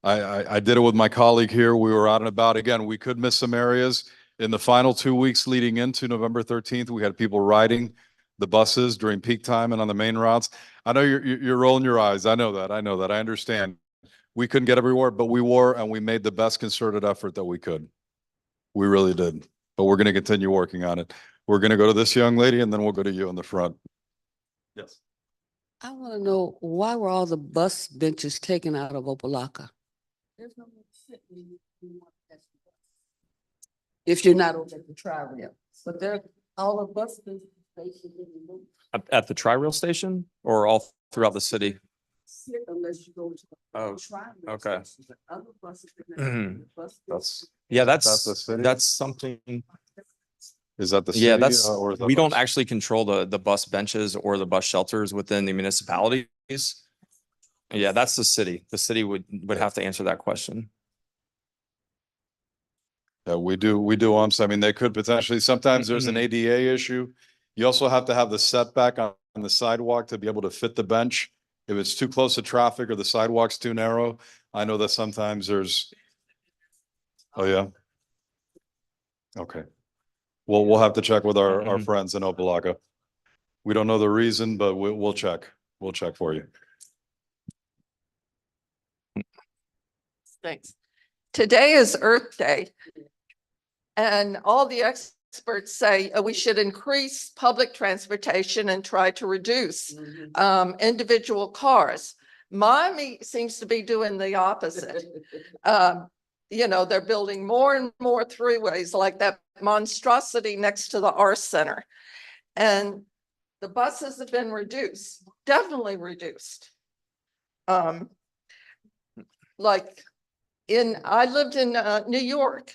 I did it with my colleague here. We were out and about. Again, we could miss some areas. In the final 2 weeks leading into November 13th, we had people riding the buses during peak time and on the main routes. I know you're rolling your eyes. I know that. I understand. We couldn't get everywhere, but we were, and we made the best concerted effort that we could. We really did. but we're going to continue working on it. We're going to go to this young lady and then we'll go to you in the front. Yes. I want to know, why were all the bus benches taken out of Opa-locka? If you're not over at the tri-rail, but they're all the bus benches basically removed. At the tri-rail station or all throughout the city? Unless you go to. Oh, tri-rail okay. station, but other buses, Mhm. bus That's, Yeah, That's the city? that's something. is that the city? Yeah, that's, or is that we don't us? actually control the bus benches or the bus shelters within the municipalities. Yeah, that's the city. The city would have to answer that question. Yeah, we do. I mean, they could potentially, sometimes there's an Mhm. ADA issue. You also have to have the setback on the sidewalk to be able to fit the bench. If it's too close to traffic or the sidewalk's too narrow, I know that sometimes there's, oh, yeah. Okay. Well, we'll have to check with our Mhm. friends in Opa-locka. We don't know the reason, but we'll check. We'll check for you. Thanks. Today is Earth Day. And all the experts say we should increase public transportation and try to reduce individual cars. Miami seems to be doing the opposite. You know, they're building more and more throughways like that monstrosity next to the Arts Center. And the buses have been reduced, definitely reduced. Like I lived in New York,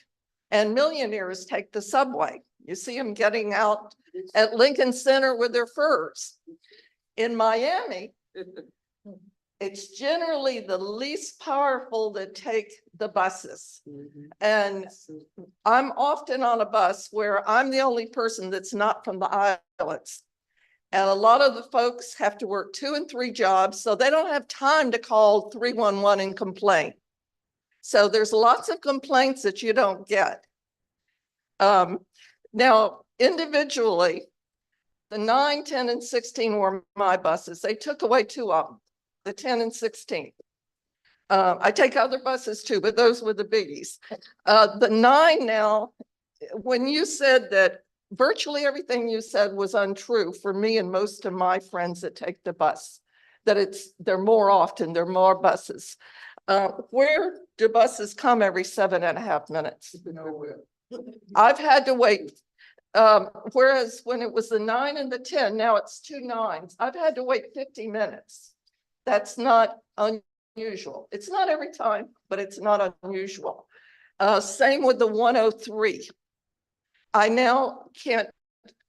and millionaires take the subway. You see them getting out at Lincoln Center with their furs. In Miami, it's generally the least powerful that take the buses. And I'm often on a bus where I'm the only person that's not from the islands. And a lot of the folks have to work 2 and 3 jobs, so they don't have time to call 311 and complain. So there's lots of complaints that you don't get. Now, individually, the 9, 10, and 16 were my buses. They took away 2 of them, the 10 and 16. I take other buses too, but those were the biggies. The 9 now, when you said that virtually everything you said was untrue for me and most of my friends that take the bus, that they're more often, there are more buses. Where do buses come every 7.5 minutes? Nowhere. I've had to wait. Whereas when it was the 9 and the 10, now it's 2 9s. I've had to wait 50 minutes. That's not unusual. It's not every time, but it's not unusual. Same with the 103. I now can't,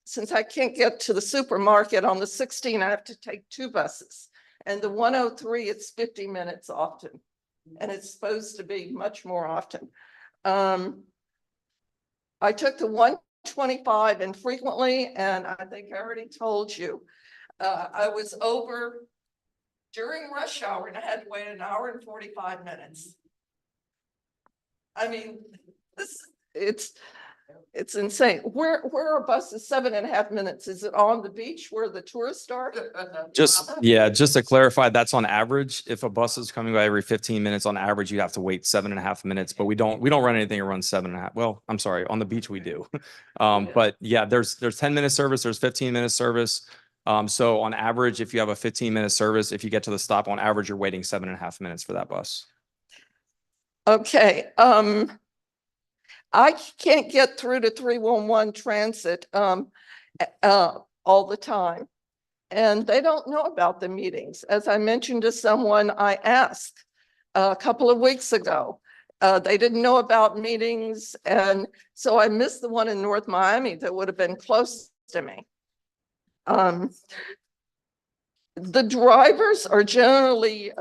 since I can't get to the supermarket on the 16, I have to take 2 buses. And the 103, it's 50 minutes often. And it's supposed to be much more often. I took the 125 infrequently, and I think I already told you, I was over during rush hour and I had to wait 1 hour and 45 minutes. I mean, it's insane. Where are buses 7.5 minutes? Is it on the beach where the tourists are? Just to clarify, that's on average. If a bus is coming by every 15 minutes, on average, you have to wait 7.5 minutes, but we don't run anything around 7.5. Well, I'm sorry, on the beach we do. But yeah, there's 10-minute service, there's 15-minute service. So on average, if you have a 15-minute service, if you get to the stop, on average, you're waiting 7.5 minutes for that bus. Okay. I can't get through to 311 transit all the time. And they don't know about the meetings. As I mentioned to someone, I asked a couple of weeks ago. They didn't know about meetings. And so I missed the one in North Miami that would have been close to me. The drivers are generally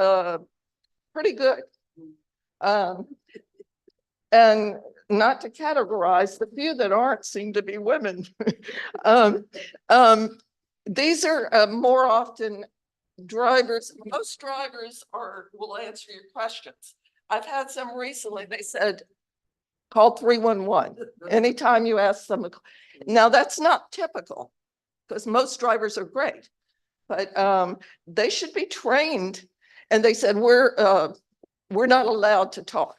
pretty good. And not to categorize, the few that aren't seem to be women. These are more often drivers. Most drivers will answer your questions. I've had some recently, they said, call 311 anytime you ask them. Now that's not typical because most drivers are great, but they should be trained. And they said, we're not allowed to talk.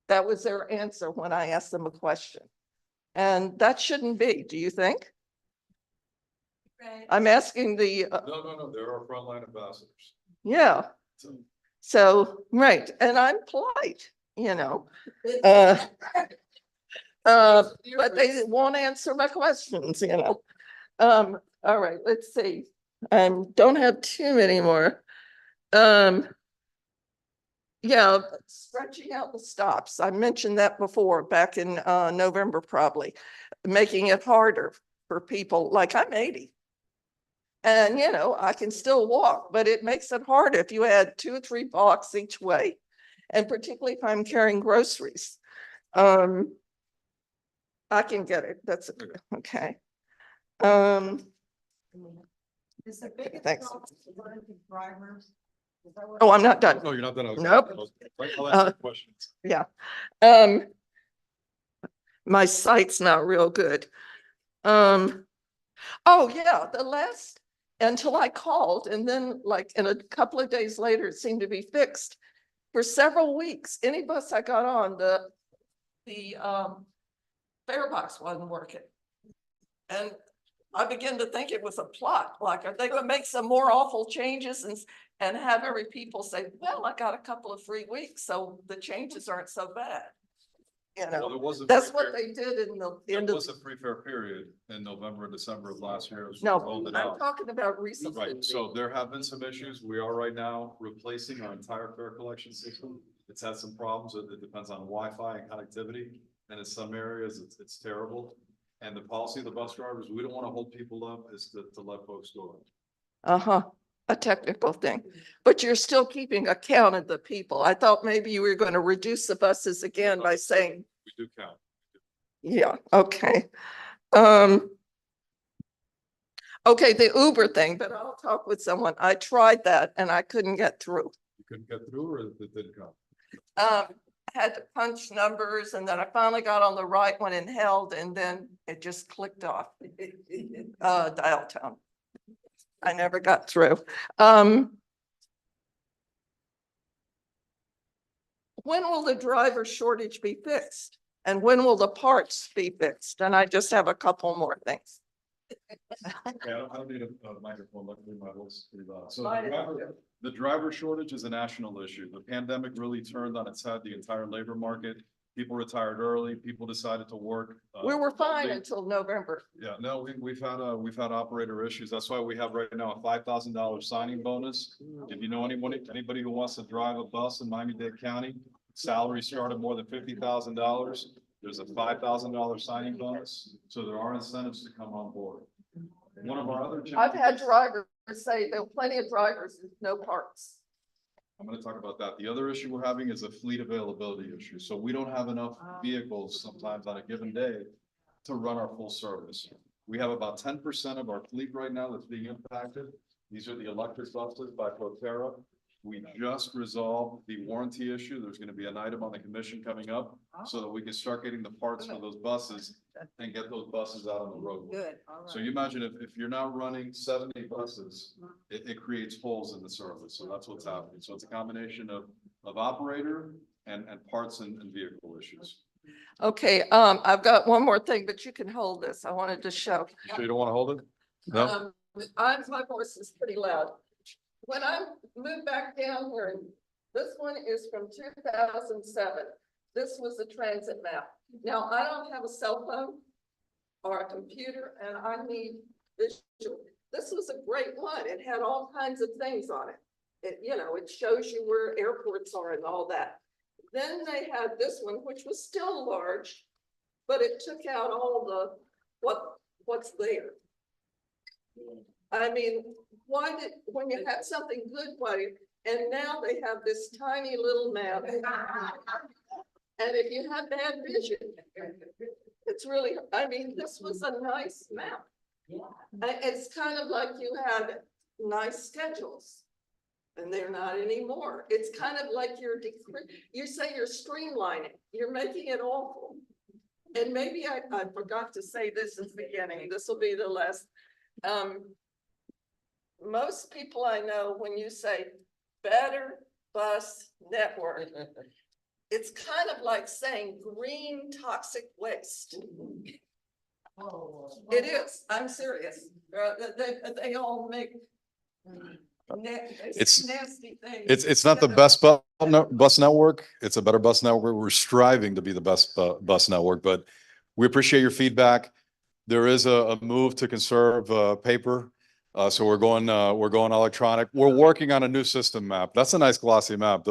That was their answer when I asked them a question. And that shouldn't be, do you think? I'm asking the, No, there are frontline ambassadors. yeah, So so, right, and I'm polite, you know. Uh, but they won't answer my questions, you know. All right, let's see. Don't have too many more. Yeah, stretching out the stops. I mentioned that before, back in November, probably, making it harder for people, like I'm 80. And you know, I can still walk, but it makes it hard if you add 2 or 3 blocks each way. And particularly if I'm carrying groceries. I can get it. That's okay. Is the biggest Thanks. problem running to drivers? Is that what- Oh, I'm not done. No, you're not done. Nope. I'll ask you questions. Yeah. My sight's not real good. Oh yeah, until I called, and then like in a couple of days later, it seemed to be fixed. For several weeks, any bus I got on, the fare box wasn't working. And I began to think it was a plot, like, are they gonna make some more awful changes and have every people say, well, I got a couple of free weeks, so the changes aren't so bad. You Well, know, there was a that's free what fare- they did in the end There of, was a free fare period in November and December of last year. as we no, rolled it I'm out. talking about recently. Right, so there have been some issues. We are right now replacing our entire fare collection system. It's had some problems. It depends on Wi-Fi and connectivity. And in some areas, it's terrible. And the policy of the bus drivers, we don't want to hold people up, is to let folks go. Uh-huh, a technical thing, but you're still keeping account of the people. I thought maybe you were going to reduce the buses again by saying, We do count. yeah, okay. Okay, the Uber thing, but I'll talk with someone. I tried that and I couldn't get through. You couldn't get through or it didn't come? I had to punch numbers and then I finally got on the right one and held, and then it just clicked off. Dial tone. I never got through. When will the driver shortage be fixed? And when will the parts be fixed? And I just have a couple more things. Yeah, I don't need a microphone. Luckily, my voice is pretty loud. So Mine is the driver shortage is a national issue. The pandemic really turned on its head the entire labor market. People retired early. People decided to work. We were fine remotely. until November. Yeah, no, we've had operator issues. That's why we have right now a $5,000 signing bonus. If you know anybody who wants to drive a bus in Miami-Dade County, salary start at more than $50,000. There's a $5,000 signing bonus. So there are incentives to come on board. One of our other. I've had drivers say there are plenty of drivers with no parts. I'm going to talk about that. The other issue we're having is a fleet availability issue. So we don't have enough vehicles sometimes on a given day to run our full service. We have about 10% of our fleet right now that's being impacted. These are the electric buses by Proterra. We just resolved the warranty issue. There's going to be an item on the commission coming up so that we can start getting the parts for those buses and get those buses out on the road. Good. So you imagine if you're not running 70 buses, it creates holes in the service. So that's what's happening. So it's a combination of operator and parts and vehicle issues. Okay, I've got one more thing, but you can hold this. I wanted to show. You sure you don't want to hold it? No? My voice is pretty loud. When I moved back down here, this one is from 2007. This was the transit map. Now, I don't have a cell phone or a computer, and I need visual. This was a great one. It had all kinds of things on it. It shows you where airports are and all that. Then they had this one, which was still large, but it took out all the what's there. I mean, when you had something good, and now they have this tiny little map. And if you have bad vision, it's really, this was a nice map. It's kind of like you had nice schedules. And they're not anymore. It's kind of like you say you're streamlining, you're making it awful. And maybe I forgot to say this in the beginning. This will be the last. Most people I know, when you say better bus network, it's kind of like saying green toxic waste. It is, I'm serious. They all make It's- nasty things. It's not the best bus network. It's a better bus network. We're striving to be the best bus network, but we appreciate your feedback. There is a move to conserve paper. So we're going electronic. We're working on a new system map. That's a nice glossy map.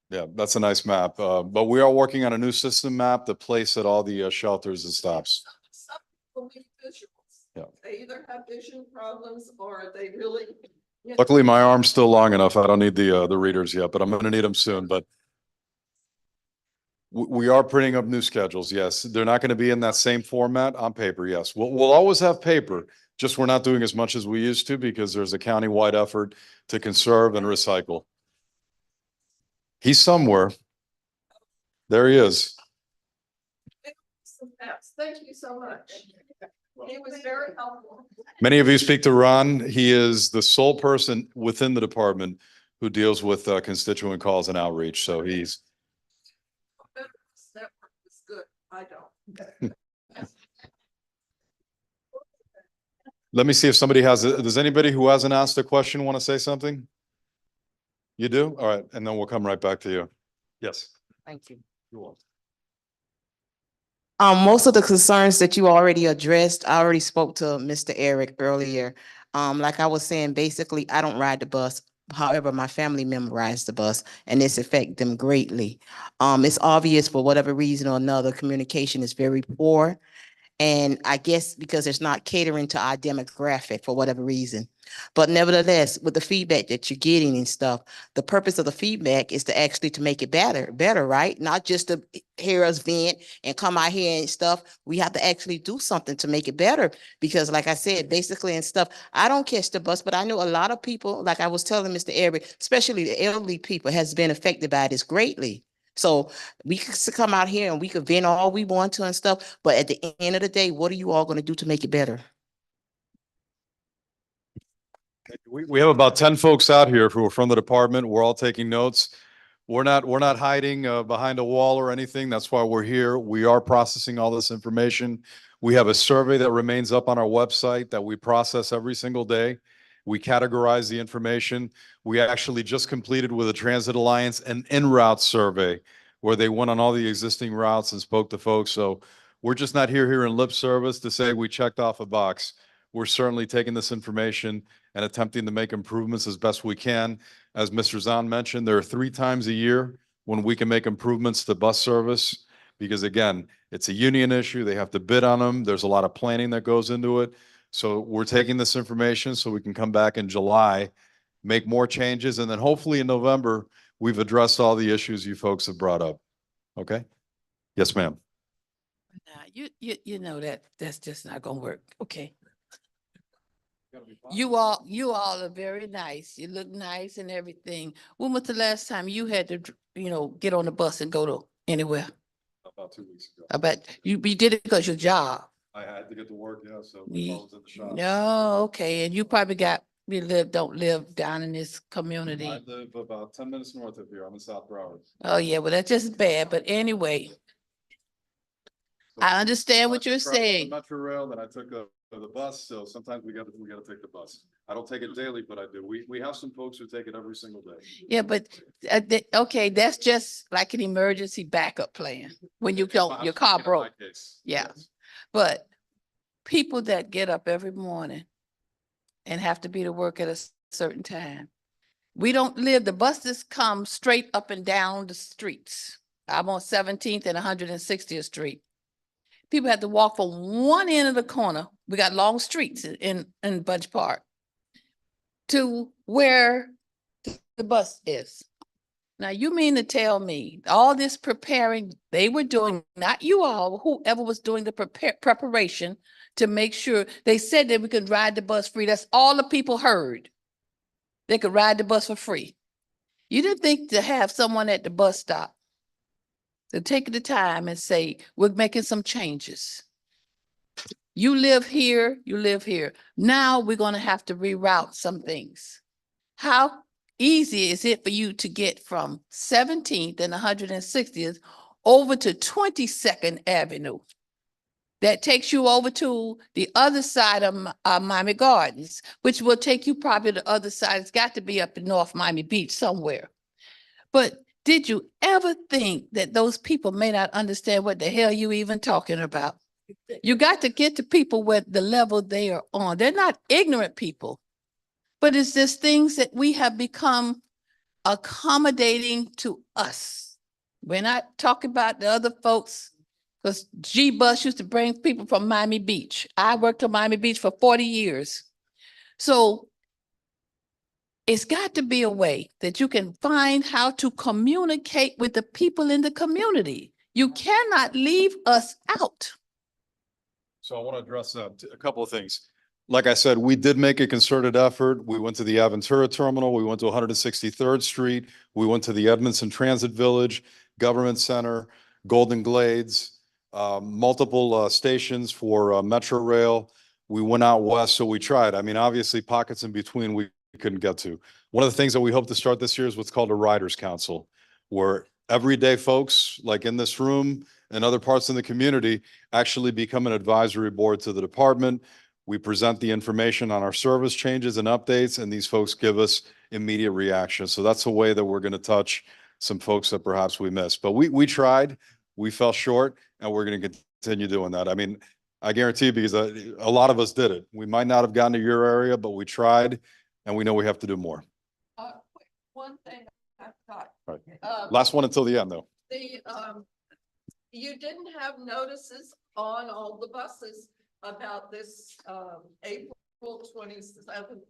Yeah, that's a nice map. But we are working on a new system map to place at all the shelters and stops. Some people need visuals. Yeah. They either have vision problems or they really. Luckily, my arm's still long enough. I don't need the readers yet, but I'm gonna need them soon. But we are printing up new schedules. Yes, they're not going to be in that same format on paper. Yes, we'll always have paper. Just we're not doing as much as we used to because there's a county-wide effort to conserve and recycle. He's somewhere. There he is. Thank you so much. He was very helpful. Many of you speak to Ron. He is the sole person within the department who deals with constituent calls and outreach. So he's. That is good. I don't. Let me see if somebody does anybody who hasn't asked a question want to say something? You do? All right. And then we'll come right back to you. Yes. Thank you. You're welcome. Most of the concerns that you already addressed, I already spoke to Mr. Eric earlier. Like I was saying, basically, I don't ride the bus. However, my family member rides the bus and this affect them greatly. It's obvious for whatever reason or another, communication is very poor. And I guess because it's not catering to our demographic for whatever reason. But nevertheless, with the feedback that you're getting and stuff, the purpose of the feedback is to actually to make it better, right? Not just to hear us vent and come out here and stuff. We have to actually do something to make it better. Because like I said, basically and stuff, I don't catch the bus, but I know a lot of people, like I was telling Mr. Eric, especially the elderly people has been affected by this greatly. So we could come out here and we could vent all we want to and stuff, but at the end of the day, what are you all going to do to make it better? We have about 10 folks out here who are from the department. We're all taking notes. We're not hiding behind a wall or anything. That's why we're here. We are processing all this information. We have a survey that remains up on our website that we process every single day. We categorize the information. We actually just completed with the Transit Alliance an en-route survey where they went on all the existing routes and spoke to folks. So we're just not here in lip service to say we checked off a box. We're certainly taking this information and attempting to make improvements as best we can. As Mr. Zahn mentioned, there are 3 times a year when we can make improvements to bus service because again, it's a union issue. They have to bid on them. There's a lot of planning that goes into it. So we're taking this information so we can come back in July, make more changes, and then hopefully in November, we've addressed all the issues you folks have brought up. Okay? Yes, ma'am. Nah, you know that's just not gonna work. Okay. You all are very nice. You look nice and everything. When was the last time you had to, get on the bus and go to anywhere? About 2 weeks ago. I bet you did it because your job. I had to get to work, yeah, so I Ye- was in the shop. No, okay, and you probably don't live down in this community. I live about 10 minutes north of here. I'm in South Broward. Oh, yeah, well, that's just bad, but anyway, I understand what you're Traveled on the saying. Metro Rail, then I took the bus, so sometimes we gotta take the bus. I don't take it daily, but I do. We have some folks who take it every single day. Yeah, but, okay, that's just like an emergency backup plan when your car broke. In my case, Yeah. yes. But people that get up every morning and have to be to work at a certain time, the buses come straight up and down the streets. I'm on 17th and 160th Street. People have to walk from one end of the corner. We got long streets in Bunch Park to where the bus is. Now, you mean to tell me all this preparing they were doing, not you all, whoever was doing the preparation to make sure they said that we could ride the bus free. That's all the people heard. They could ride the bus for free. You didn't think to have someone at the bus stop to take the time and say, we're making some changes. You live here, you live here. Now we're going to have to reroute some things. How easy is it for you to get from 17th and 160th over to 22nd Avenue? That takes you over to the other side of Miami Gardens, which will take you probably the other side. It's got to be up in North Miami Beach somewhere. But did you ever think that those people may not understand what the hell you even talking about? You got to get to people with the level they are on. They're not ignorant people, but it's just things that we have become accommodating to us. We're not talking about the other folks, because G-Bus used to bring people from Miami Beach. I worked on Miami Beach for 40 years. So it's got to be a way that you can find how to communicate with the people in the community. You cannot leave us out. So I want to address a couple of things. Like I said, we did make a concerted effort. We went to the Aventura Terminal. We went to 163rd Street. We went to the Edmondson Transit Village, Government Center, Golden Glades, multiple stations for Metro Rail. We went out west, so we tried. I mean, obviously pockets in between we couldn't get to. One of the things that we hope to start this year is what's called a Riders Council, where everyday folks like in this room and other parts in the community actually become an advisory board to the department. We present the information on our service changes and updates, and these folks give us immediate reaction. So that's a way that we're going to touch some folks that perhaps we missed. But we tried, we fell short, and we're going to continue doing that. I mean, I guarantee because a lot of us did it. We might not have gotten to your area, but we tried, and we know we have to do more. Quick, one thing I thought. Right. Last one until the end, though. You didn't have notices on all the buses about this, April 27th,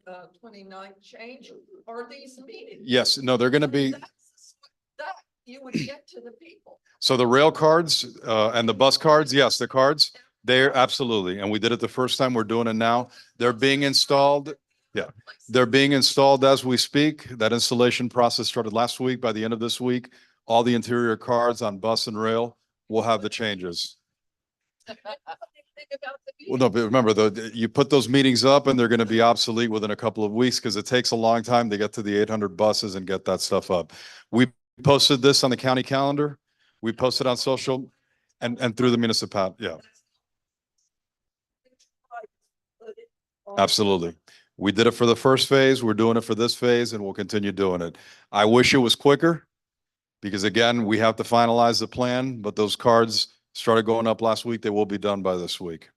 29th change, or these meetings? Yes, no, they're going to be. That you would get to the people. So the rail cards and the bus cards, yes, the cards, they're absolutely. And we did it the first time. We're doing it now. They're being installed. Yeah, they're being installed as we speak. That installation process started last week. By the end of this week, all the interior cards on bus and rail will have the changes. Well, no, but remember though, you put those meetings up and they're going to be obsolete within a couple of weeks because it takes a long time to get to the 800 buses and get that stuff up. We posted this on the county calendar. We posted on social and through the municipality. Yeah, absolutely. We did it for the first phase. We're doing it for this phase and we'll continue doing it. I wish it was quicker because again, we have to finalize the plan, but those cards started going up last week. They will be done by this week.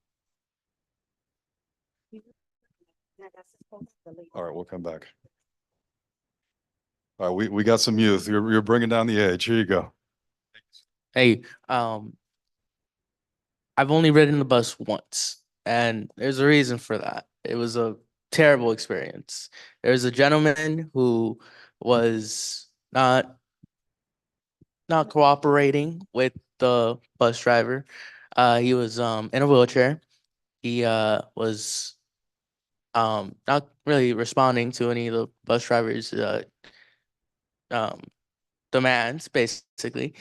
All right, we'll come back. All right, we got some youth. You're bringing down the age. Here you go. Hey, I've only ridden the bus once, and there's a reason for that. It was a terrible experience. There's a gentleman who was not cooperating with the bus driver. He was in a wheelchair. He was not really responding to any of the bus driver's demands, basically.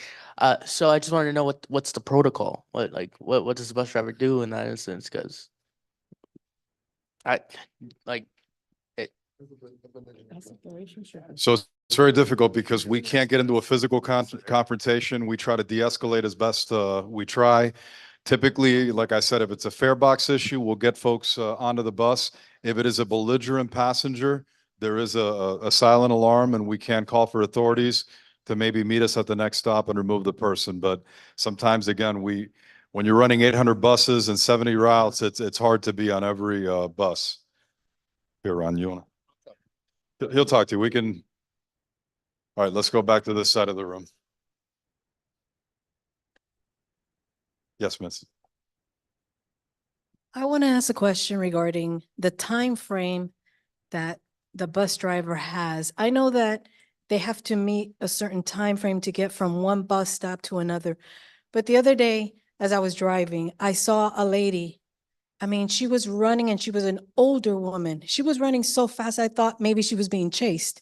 So I just wanted to know what's the protocol? What does the bus driver do in that instance? Because I like it. So it's very difficult because we can't get into a physical confrontation. We try to de-escalate as best we try. Typically, like I said, if it's a fare box issue, we'll get folks onto the bus. If it is a belligerent passenger, there is a silent alarm and we can call for authorities to maybe meet us at the next stop and remove the person. But sometimes, again, when you're running 800 buses and 70 routes, it's hard to be on every bus. Here, Ron, you want to? He'll talk to you. We can. All right, let's go back to this side of the room. Yes, Miss. I want to ask a question regarding the time frame that the bus driver has. I know that they have to meet a certain time frame to get from one bus stop to another. But the other day, as I was driving, I saw a lady. I mean, she was running and she was an older woman. She was running so fast, I thought maybe she was being chased.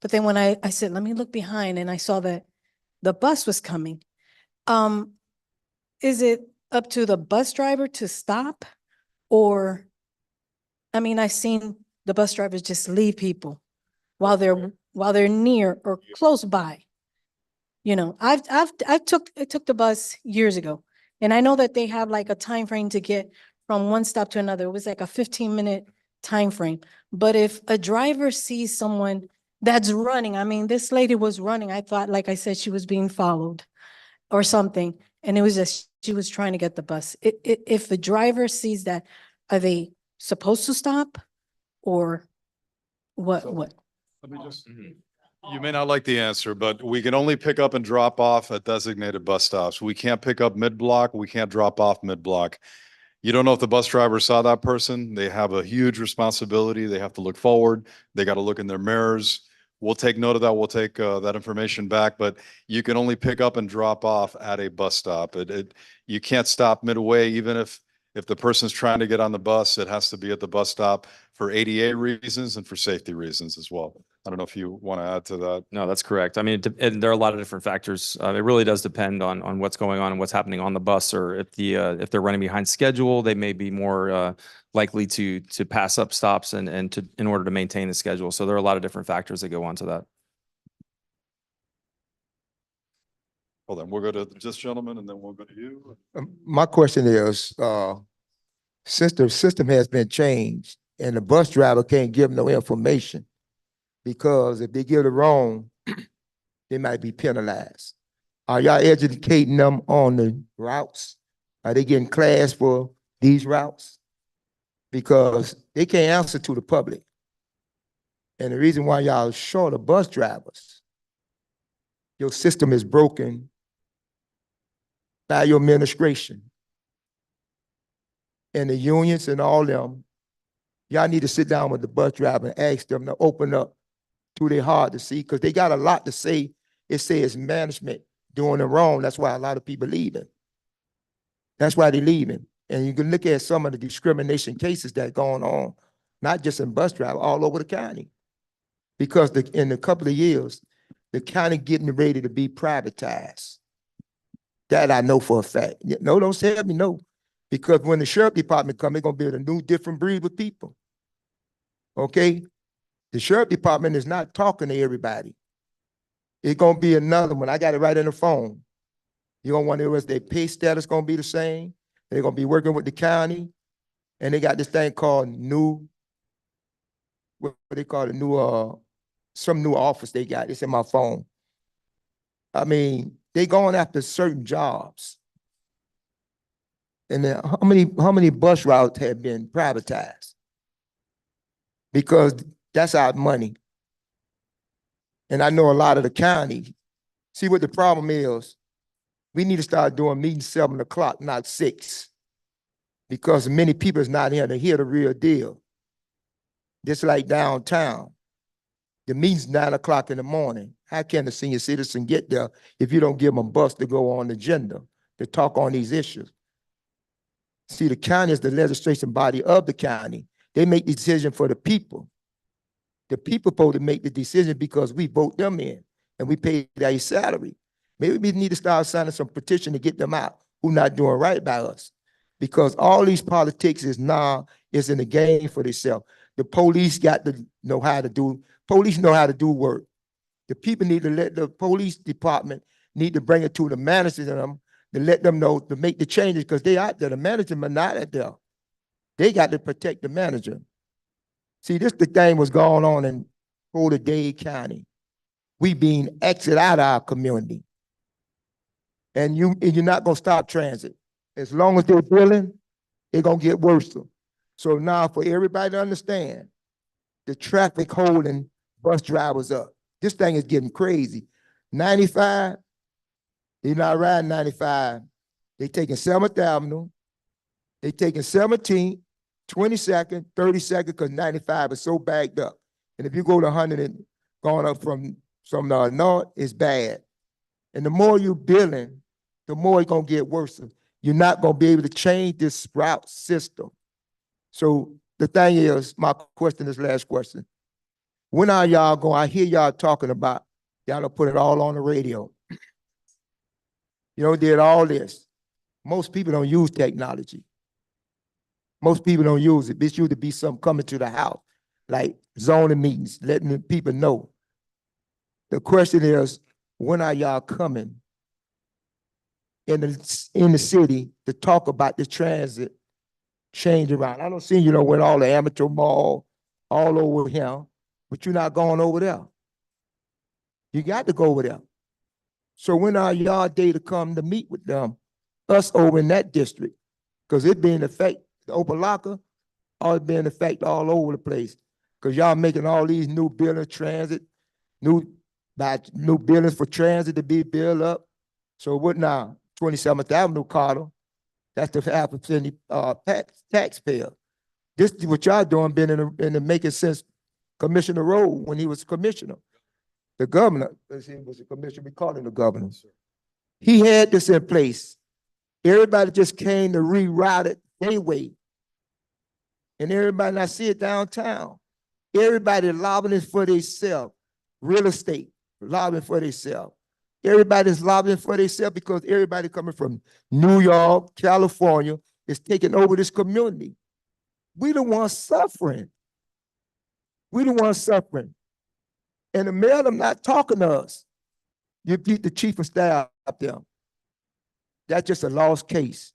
But then when I said, let me look behind, and I saw that the bus was coming. Is it up to the bus driver to stop? Or, I mean, I've seen the bus drivers just leave people while they're while they're near or close by. You know, I took the bus years ago, and I know that they have like a time frame to get from one stop to another. It was like a 15-minute time frame. But if a driver sees someone that's running, I mean, this lady was running. I thought, like I said, she was being followed or something, and it was just she was trying to get the bus. If the driver sees that, are they supposed to stop, or what? What? Let me just, you may not like the answer, but we can only pick up and drop off at designated bus stops. We can't pick up mid-block. We can't drop off mid-block. You don't know if the bus driver saw that person. They have a huge responsibility. They have to look forward. They got to look in their mirrors. We'll take note of that. We'll take that information back, but you can only pick up and drop off at a bus stop. You can't stop midway, even if the person's trying to get on the bus, it has to be at the bus stop for ADA reasons and for safety reasons as well. I don't know if you want to add to that. No, that's correct. I mean, and there are a lot of different factors. It really does depend on what's going on and what's happening on the bus, or if they're running behind schedule, they may be more likely to pass up stops and in order to maintain the schedule. So there are a lot of different factors that go on to that. Hold on, we'll go to this gentleman and then we'll go to you. My question is, since the system has been changed and the bus driver can't give no information, because if they give it wrong, they might be penalized. Are y'all educating them on the routes? Are they getting class for these routes? Because they can't answer to the public. And the reason why y'all short of bus drivers, your system is broken by your administration. And the unions and all them, y'all need to sit down with the bus driver and ask them to open up to their heart to see, because they got a lot to say. It says management doing it wrong. That's why a lot of people leaving. That's why they're leaving. And you can look at some of the discrimination cases that going on, not just in bus driver, all over the county. Because in a couple of years, the county getting ready to be privatized. That I know for a fact. No, don't say me no. Because when the sheriff department come, they're gonna be a new, different breed of people. Okay? The sheriff department is not talking to everybody. It's gonna be another one. I got it right in the phone. You're gonna wonder if their pay status gonna be the same. They're gonna be working with the county, and they got this thing called what they call it, some new office they got. It's in my phone. I mean, they going after certain jobs. And then how many bus routes have been privatized? Because that's our money. And I know a lot of the county. See what the problem is? We need to start doing meetings 7 o'clock, not 6. Because many people is not here to hear the real deal. Just like downtown. The meeting's 9 o'clock in the morning. How can the senior citizen get there if you don't give them a bus to go on the agenda to talk on these issues? See, the county is the legislation body of the county. They make the decision for the people. The people supposed to make the decision because we vote them in and we pay their salary. Maybe we need to start signing some petition to get them out who not doing right by us. Because all these politics is in the game for themselves. The police got to know how to do, police know how to do work. The people need to let the police department need to bring it to the managers of them to let them know to make the changes, because they out there. The managers are not out there. They got to protect the manager. See, this the thing was going on in Dade County. We being exited out of our community. And you're not gonna stop transit. As long as they're billing, it's gonna get worse. So now for everybody to understand, the traffic holding bus drivers up. This thing is getting crazy. 95, they're not riding 95. They taking 7th Avenue. They taking 17th, 22nd, 32nd, because 95 is so backed up. And if you go to 100 and going up from the north, it's bad. And the more you billing, the more it's gonna get worse. You're not gonna be able to change this route system. So the thing is, my question is last question. When are y'all going? I hear y'all talking about y'all put it all on the radio. You know, did all this. Most people don't use technology. Most people don't use it. This used to be something coming to the house, like zoning meetings, letting the people know. The question is, when are y'all coming in the city to talk about the transit change around? I don't see you know when all the amateur mall all over here, but you're not going over there. You got to go over there. So when are y'all day to come to meet with them, us over in that district? Because it being effect, the Opa-locka, all it being effect all over the place. Because y'all making all these new buildings, transit, new buildings for transit to be built up. So what now? 27th Avenue, Carter, that's the half of city taxpayer. This is what y'all doing been in the making since Commissioner Rowe when he was commissioner. The governor, he was a commissioner, we call him the governor. He had this in place. Everybody just came to reroute it anyway. And everybody, I see it downtown. Everybody lobbying for themselves. Real estate, lobbying for themselves. Everybody's lobbying for themselves because everybody coming from New York, California is taking over this community. We the ones suffering. We the ones suffering. And the mayor, them not talking to us. You beat the chief of staff up there. That's just a lost case.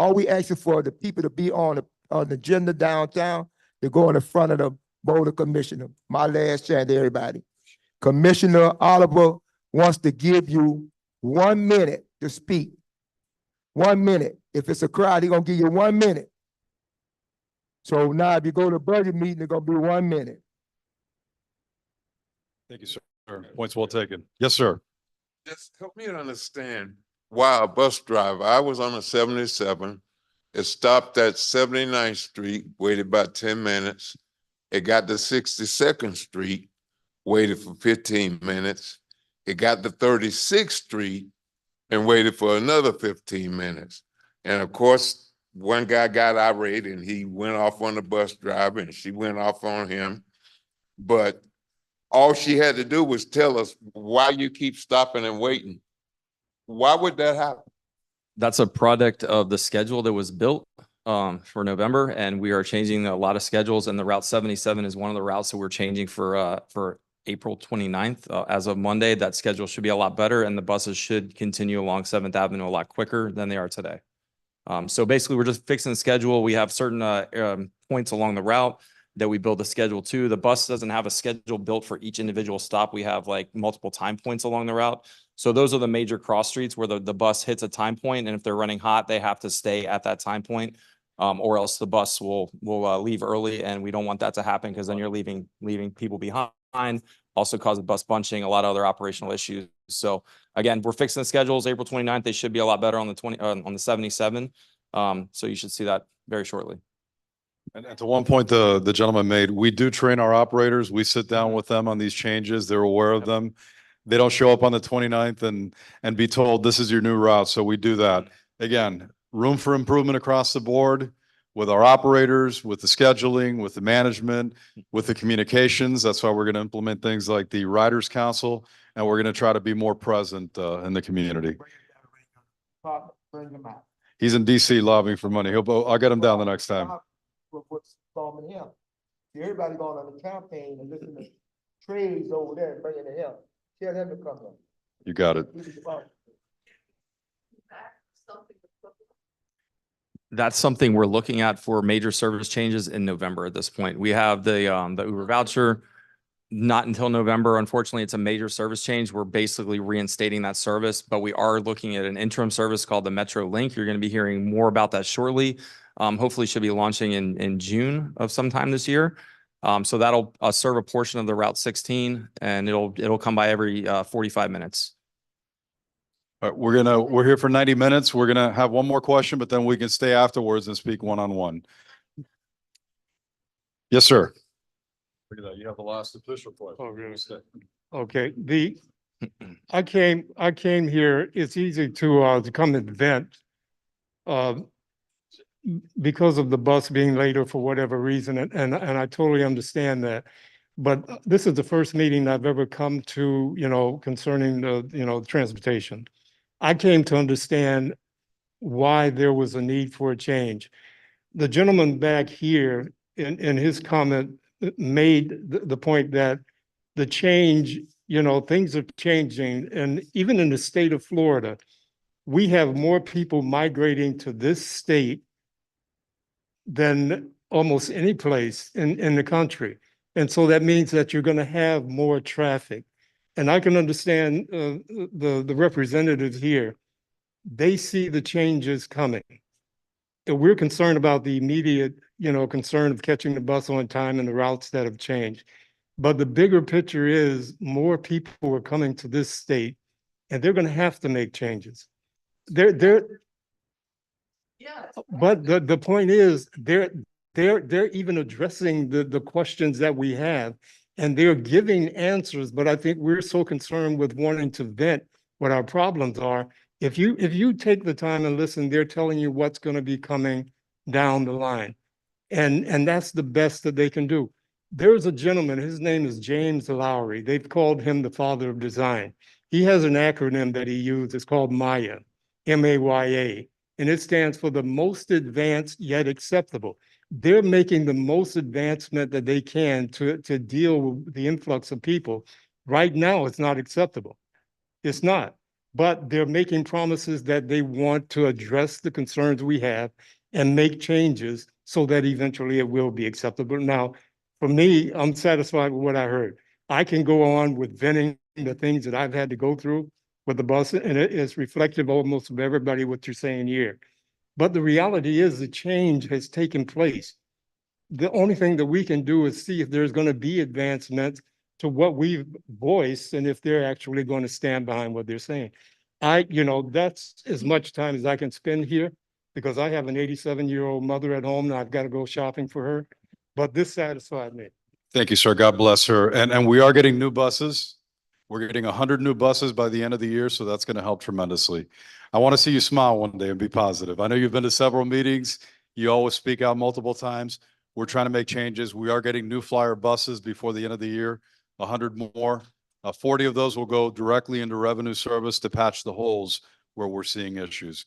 All we asking for the people to be on the agenda downtown, to go in the front of the board of commissioner. My last chance to everybody. Commissioner Oliver wants to give you 1 minute to speak. 1 minute. If it's a crowd, he's gonna give you 1 minute. So now if you go to budget meeting, it's gonna be 1 minute. Thank you, sir. Points well taken. Yes, sir. Just help me to understand why a bus driver, I was on a 77, it stopped at 79th Street, waited about 10 minutes. It got to 62nd Street, waited for 15 minutes. It got to 36th Street and waited for another 15 minutes. And of course, one guy got irate and he went off on the bus driver and she went off on him. But all she had to do was tell us why you keep stopping and waiting. Why would that happen? That's a product of the schedule that was built for November, and we are changing a lot of schedules, and the Route 77 is one of the routes that we're changing for April 29th. As of Monday, that schedule should be a lot better, and the buses should continue along 7th Avenue a lot quicker than they are today. So basically, we're just fixing the schedule. We have certain points along the route that we build the schedule to. The bus doesn't have a schedule built for each individual stop. We have like multiple time points along the route. So those are the major cross streets where the bus hits a time point, and if they're running hot, they have to stay at that time point, or else the bus will leave early, and we don't want that to happen because then you're leaving people behind. Also causes bus bunching, a lot of other operational issues. So again, we're fixing the schedules. April 29th, they should be a lot better on the 77. So you should see that very shortly. And to one point the gentleman made, we do train our operators. We sit down with them on these changes. They're aware of them. They don't show up on the 29th and be told this is your new route. So we do that. Again, room for improvement across the board with our operators, with the scheduling, with the management, with the communications. That's why we're going to implement things like the Riders Council, and we're going to try to be more present in the community. Bring them out. He's in DC lobbying for money. I'll get him down the next time. What's storming him? Everybody going on the campaign and listen to trades over there and bringing it him. Tell him to come in. You got it. That's something we're looking at for major service changes in November at this point. We have the Uber voucher, not until November. Unfortunately, it's a major service change. We're basically reinstating that service, but we are looking at an interim service called the Metro Link. You're going to be hearing more about that shortly. Hopefully should be launching in June of sometime this year. So that'll serve a portion of the Route 16, and it'll come by every 45 minutes. All right, we're here for 90 minutes. We're gonna have one more question, but then we can stay afterwards and speak one-on-one. Yes, sir. Look at that. You have the last official question. Oh, really? Okay, I came here, it's easy to come and vent because of the bus being later for whatever reason, and I totally understand that. But this is the first meeting I've ever come to, concerning the, transportation. I came to understand why there was a need for a change. The gentleman back here in his comment made the point that the change You know, things are changing. And even in the state of Florida, we have more people migrating to this state than almost any place in the country. And so that means that you're going to have more traffic. And I can understand the representatives here. They see the changes coming. And we're concerned about the immediate, concern of catching the bus on time and the routes that have changed. But the bigger picture is more people are coming to this state and they're going to have to make changes. They're, Yes. but the point is, they're even addressing the questions that we have, and they're giving answers, but I think we're so concerned with wanting to vent what our problems are. If you take the time and listen, they're telling you what's going to be coming down the line. And that's the best that they can do. There's a gentleman, his name is James Lowry. They've called him the father of design. He has an acronym that he uses. It's called MAYA, M-A-Y-A, and it stands for the most advanced yet acceptable. They're making the most advancement that they can to deal with the influx of people. Right now, it's not acceptable. It's not. But they're making promises that they want to address the concerns we have and make changes so that eventually it will be acceptable. Now, for me, I'm satisfied with what I heard. I can go on with venting the things that I've had to go through with the bus, and it is reflective almost of everybody what you're saying here. But the reality is the change has taken place. The only thing that we can do is see if there's going to be advancements to what we've voiced and if they're actually going to stand behind what they're saying. That's as much time as I can spend here because I have an 87-year-old mother at home and I've got to go shopping for her. But this satisfied me. Thank you, sir. God bless her. And we are getting new buses. We're getting 100 new buses by the end of the year, so that's going to help tremendously. I want to see you smile one day and be positive. I know you've been to several meetings. You always speak out multiple times. We're trying to make changes. We are getting new flyer buses before the end of the year, 100 more. 40 of those will go directly into revenue service to patch the holes where we're seeing issues.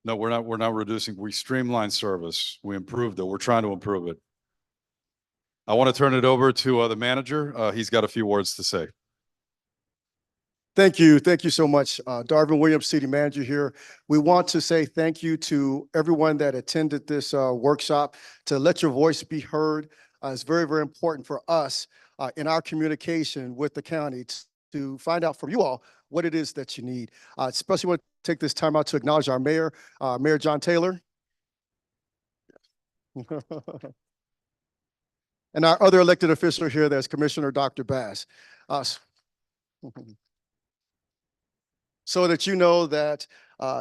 No, we're not reducing. We streamline service. We improved it. We're trying to improve it. I want to turn it over to the manager. He's got a few words to say. Thank you. Thank you so much. Darvin Williams, City Manager here. We want to say thank you to everyone that attended this workshop. To let your voice be heard is very, very important for us in our communication with the county to find out from you all what it is that you need. Especially want to take this time out to acknowledge our mayor, Mayor John Taylor. And our other elected official here, there's Commissioner Dr. Bass. So that you know that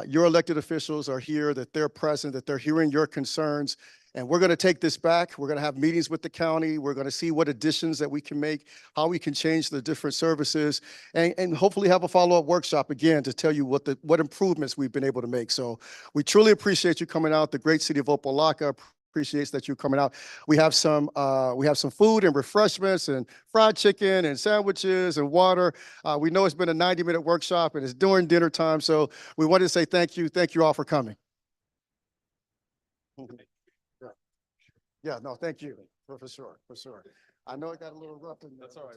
your elected officials are here, that they're present, that they're hearing your concerns. And we're going to take this back. We're going to have meetings with the county. We're going to see what additions that we can make, how we can change the different services, and hopefully have a follow-up workshop again to tell you what improvements we've been able to make. So we truly appreciate you coming out. The great city of Opa-locka appreciates that you're coming out. We have some food and refreshments and fried chicken and sandwiches and water. We know it's been a 90-minute workshop and it's during dinner time. So we wanted to say thank you. Thank you all for coming. Yeah, no, thank you for sure, for sure. I know it got a little rough. That's all right.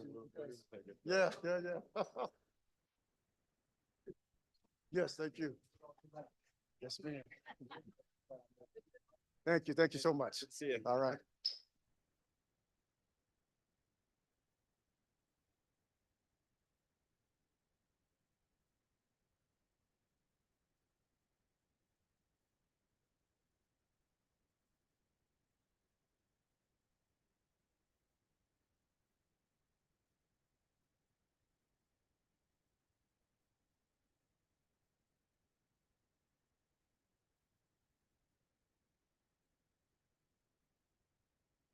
Yeah. Yes, thank you. Yes, ma'am. Thank you so much. See you. All right.